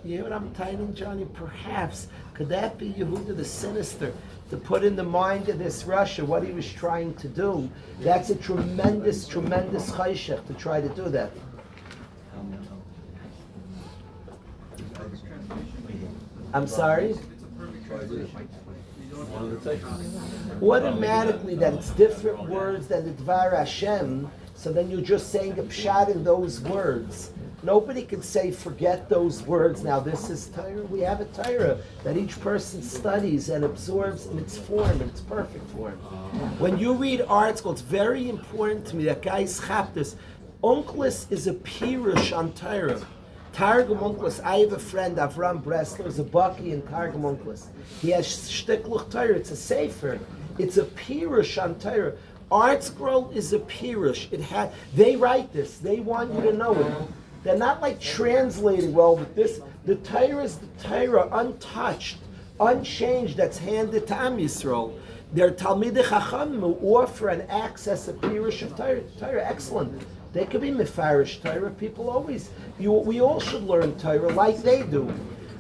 Speaker 1: you know what I'm telling Johnny? Perhaps could that be Yehuda the sinister to put in the mind of this Russia what he was trying to do? That's a tremendous chayshach to try to do that. I'm sorry? Automatically that it's different words than the Dvar Hashem, so then you're just saying a pshat in those words. Nobody can say, forget those words, now this is Torah. We have a Torah that each person studies and absorbs in its form, in its perfect form. When you read article, it's very important to me that guys have this. Onkelos is a pirush on Torah. Targum Onkelos, I have a friend, Avram Bressler, is a Baki in Targum Onkelos. He has Shtikluch Torah, it's a sefer. It's a pirush on Torah. Art Scroll is a pirush. They write this, they want you to know it. They're not like translating well, but the Torah is the Torah, untouched, unchanged, that's handed to Am Yisrael. They're Talmidei Chachamim who offer and access a pirush of Torah. Excellent. They could be mefarish Torah. People always, we all should learn Torah like they do.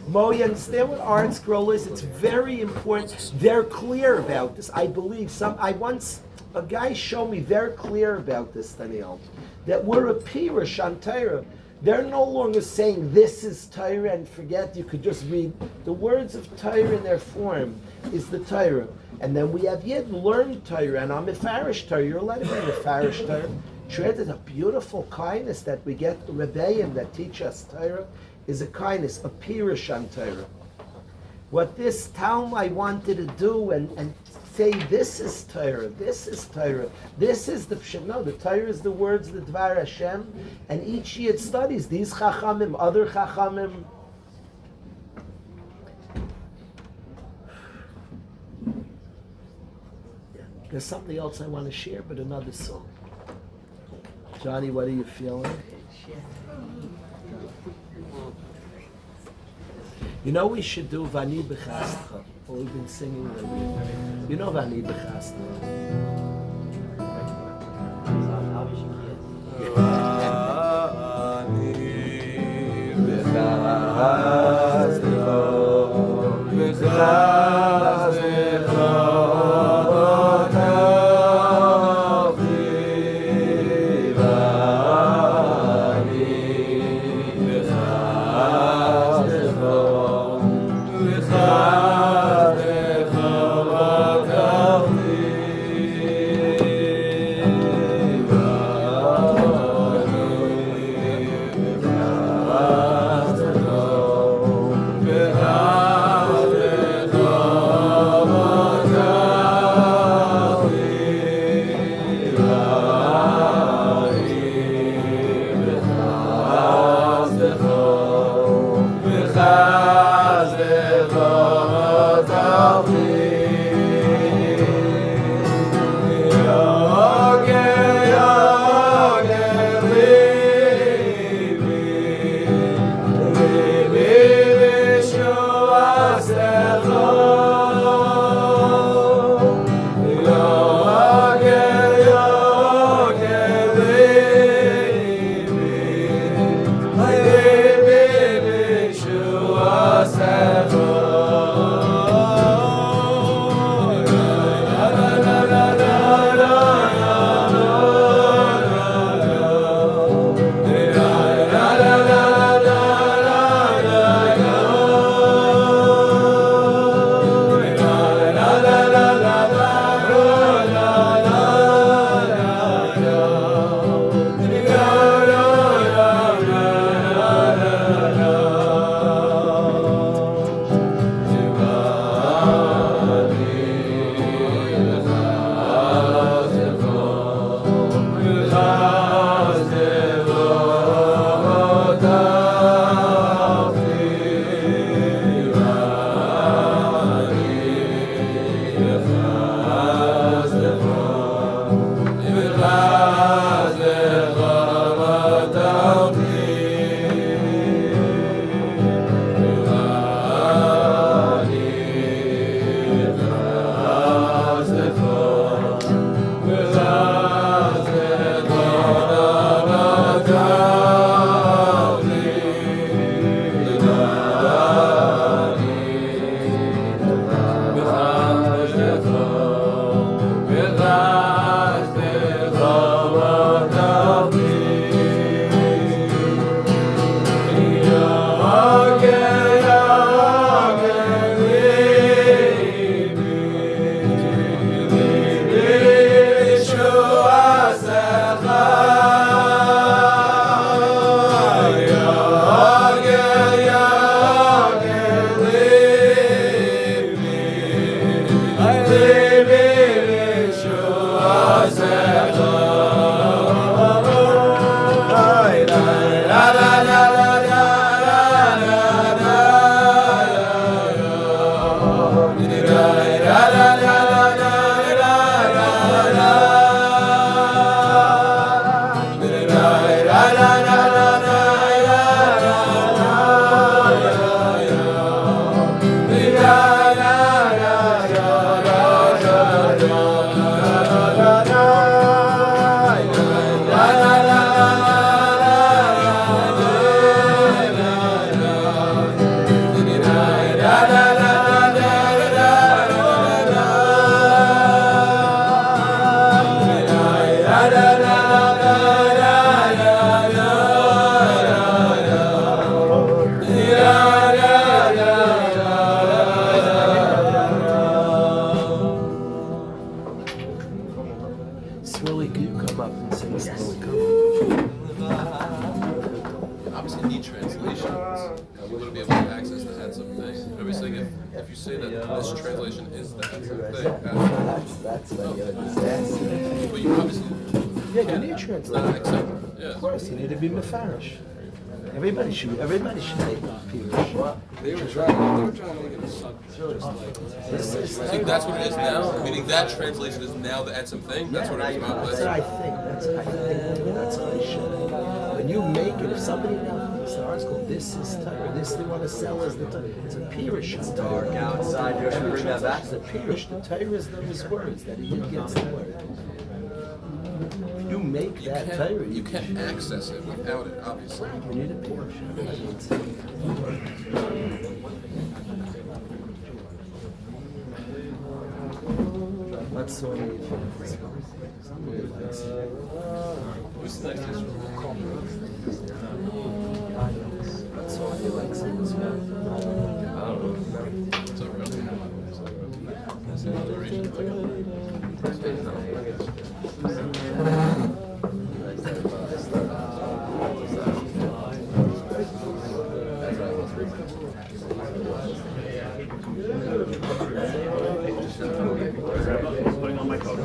Speaker 1: Mo, you understand what Art Scroll is? It's very important. They're clear about this. I believe a guy showed me they're clear about this, Daniel, that we're a pirush on Torah. They're no longer saying this is Torah and forget, you could just read. The words of Torah in their form is the Torah. And then we have yet learned Torah, and I'm mefarish Torah. You're allowed to be mefarish Torah. Treated a beautiful kindness that we get, the Rebbeim that teach us Torah, is a kindness, a pirush on Torah. What this Talmud I wanted to do and say this is Torah, this is Torah, this is the Pshat. No, the Torah is the words of the Dvar Hashem, and each Yid studies these Chachamim, other Chachamim. There's something else I want to share, but another song. Johnny, what are you feeling? You know we should do Vani B'chastcha. Well, we've been singing lately. You know Vani B'chastcha.
Speaker 5: you wouldn't be able to access the head something. I'm saying if you say that this translation is the head something,
Speaker 1: That's like a disaster.
Speaker 5: but you obviously
Speaker 1: Yeah, you need
Speaker 5: not
Speaker 1: translation.
Speaker 5: accept. Yeah.
Speaker 1: Of course, you need to be mefarish. Everybody should take Pirush.
Speaker 5: They were trying to make it a subject. Just like, I think that's what it is now. Meaning that translation is now the Etzem thing. That's what it is about.
Speaker 1: That's what I think. That's what I should. When you make it, if somebody now thinks the article, this is Torah, this they want to sell as the Torah, it's a Pirush. It's dark outside. You should bring that back. It's a Pirush. The Torah is those words that he gets the word. You make that Torah.
Speaker 5: You can't access it without it, obviously.
Speaker 1: You need a Pirush. What sort of somebody likes it?
Speaker 5: Who's the next issue?
Speaker 1: What sort of likes it as well?
Speaker 5: It's over. That's another reason.
Speaker 2: Putting on my coat.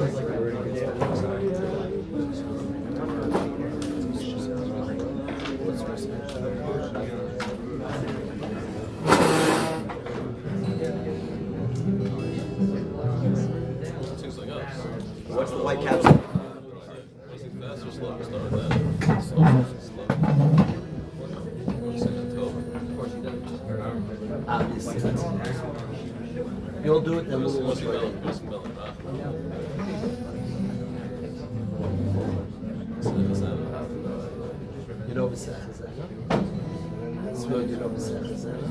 Speaker 5: Seems like us.
Speaker 2: What's the white caps?
Speaker 5: Was it fast or slow? Start with that. Slow.
Speaker 1: Obviously, that's you'll do it, then we'll look for it. You know B'Sech Chazana? Swear you know B'Sech Chazana?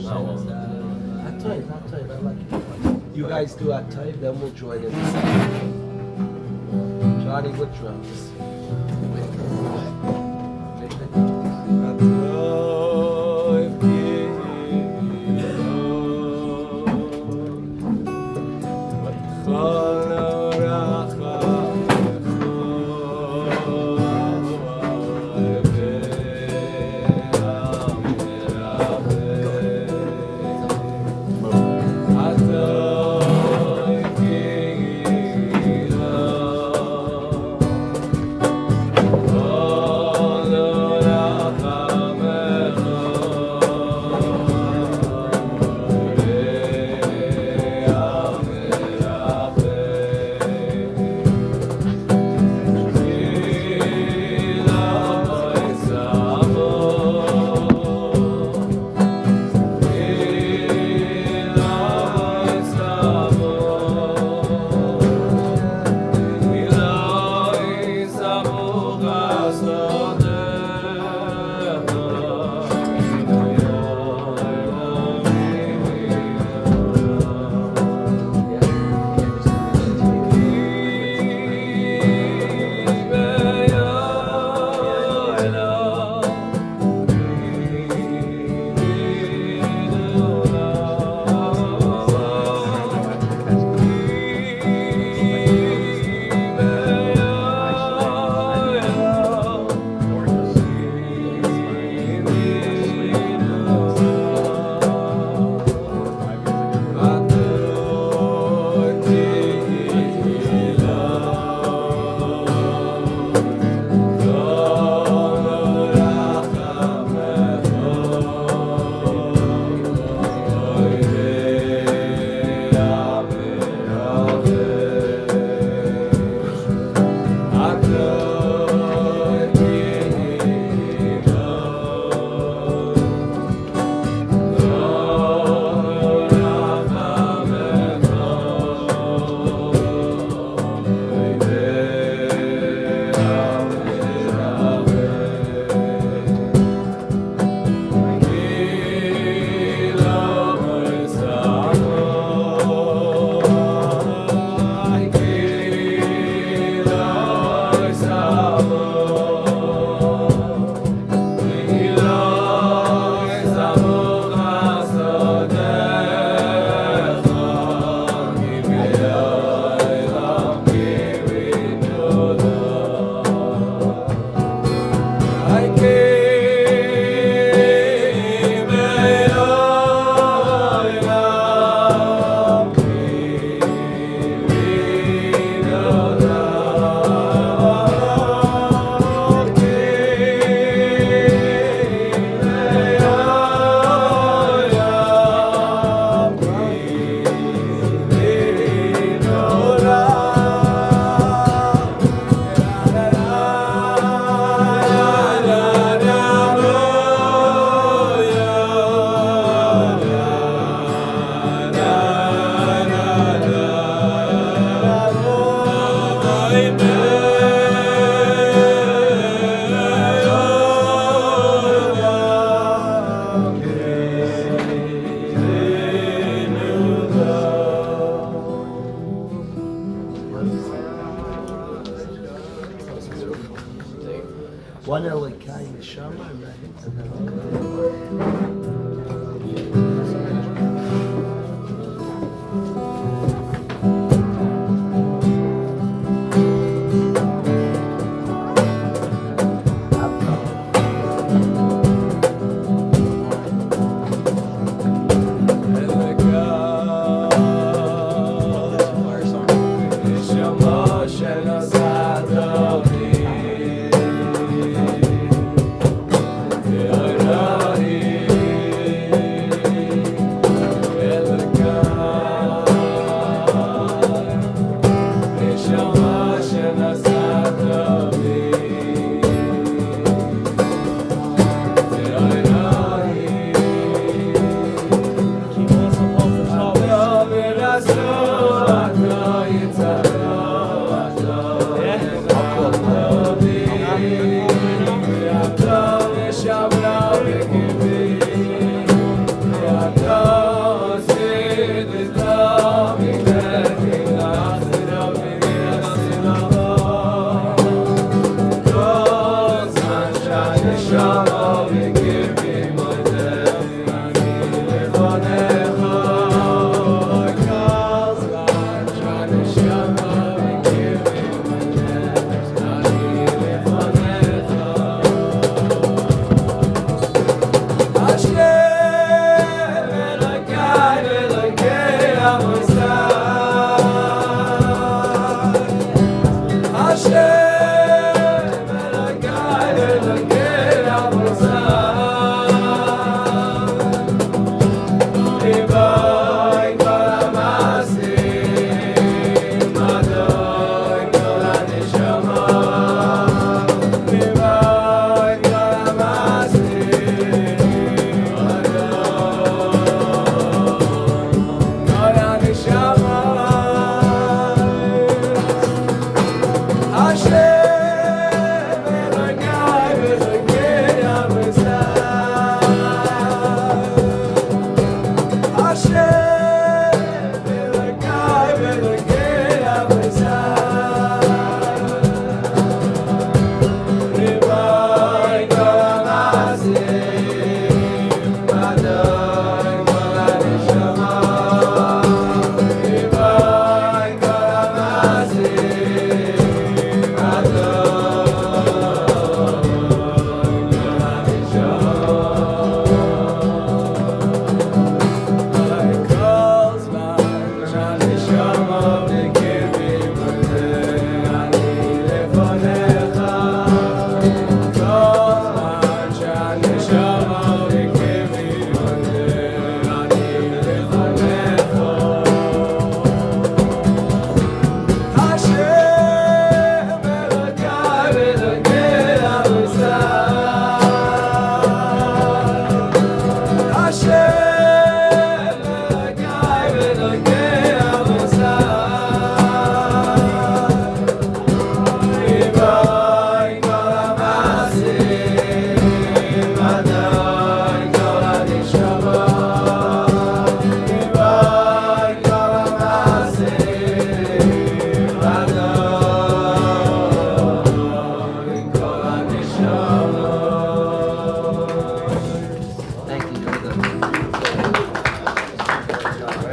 Speaker 1: Not tight, I like it. You guys do at tight, then we'll join in the second. Johnny with drums. One Elikai Neshama, right? And then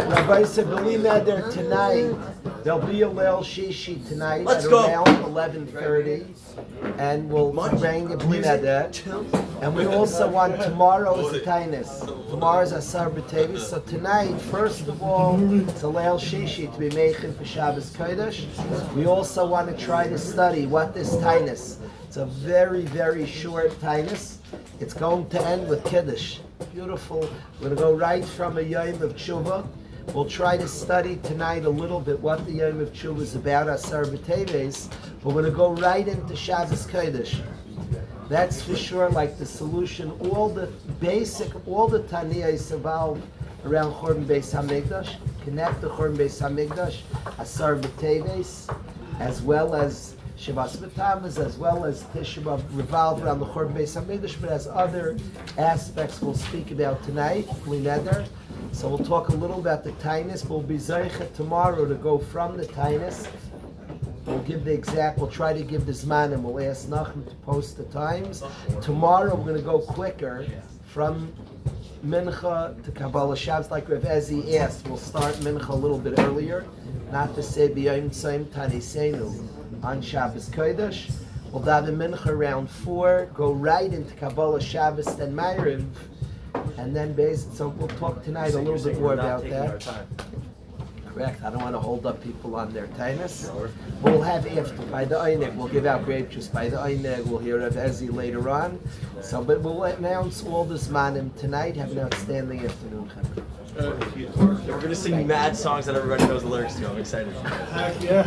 Speaker 1: Rabbi said, believe that there tonight, there'll be a Leil Shishi tonight at around 11:30, and we'll bring the believe that. And we also want tomorrow's Tainis. Tomorrow's Asar B'Tevis. So tonight, first of all, it's a Leil Shishi to be Meichin for Shabbos Kodesh. We also want to try to study what is Tainis. It's a very, very short Tainis. It's going to end with Kiddush. Beautiful. We're going to go right from a Yom of Tshuva. We'll try to study tonight a little bit what the Yom of Tshuva is about, Asar B'Teves. We're going to go right into Shabbos Kodesh. That's for sure like the solution. All the Taniyas evolve around Churban Beis HaMikdash. Connect the Churban Beis HaMikdash, Asar B'Teves, as well as Shavas B'Tammuz, as well as Tisha B'Av, revolve around the Churban Beis HaMikdash, but as other aspects we'll speak about tonight, Neder. So we'll talk a little about the Tainus. We'll be Zeicha tomorrow to go from the Tainus We'll try to give the zman, and we'll ask Nachum to post the times. Tomorrow we're going to go quicker from Mincha to Kabbalah Shabbos, like Rav Ezi asked. We'll start Mincha a little bit earlier, not to say B'yom Tzayim Tanisenu on Shabbos Kodesh. We'll daven Mincha around 4, go right into Kabbalah Shabbos, then Ma'ariv, and then so we'll talk tonight a little bit more about that. Correct. I don't want to hold up people on their tinus. We'll have after by the Eineg. We'll give out grape juice by the Eineg. We'll hear Rav Ezi later on. So, but we'll announce all this manim tonight. Have an outstanding afternoon,
Speaker 6: We're going to sing mad songs that everybody knows the lyrics to. I'm excited.
Speaker 3: Yo,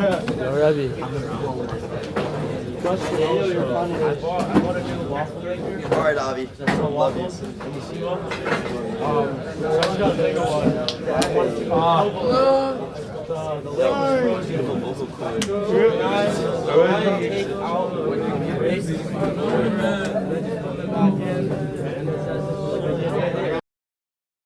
Speaker 3: Rabbi.
Speaker 6: All right, Avi. Love you.
Speaker 7: Beautiful vocal cord.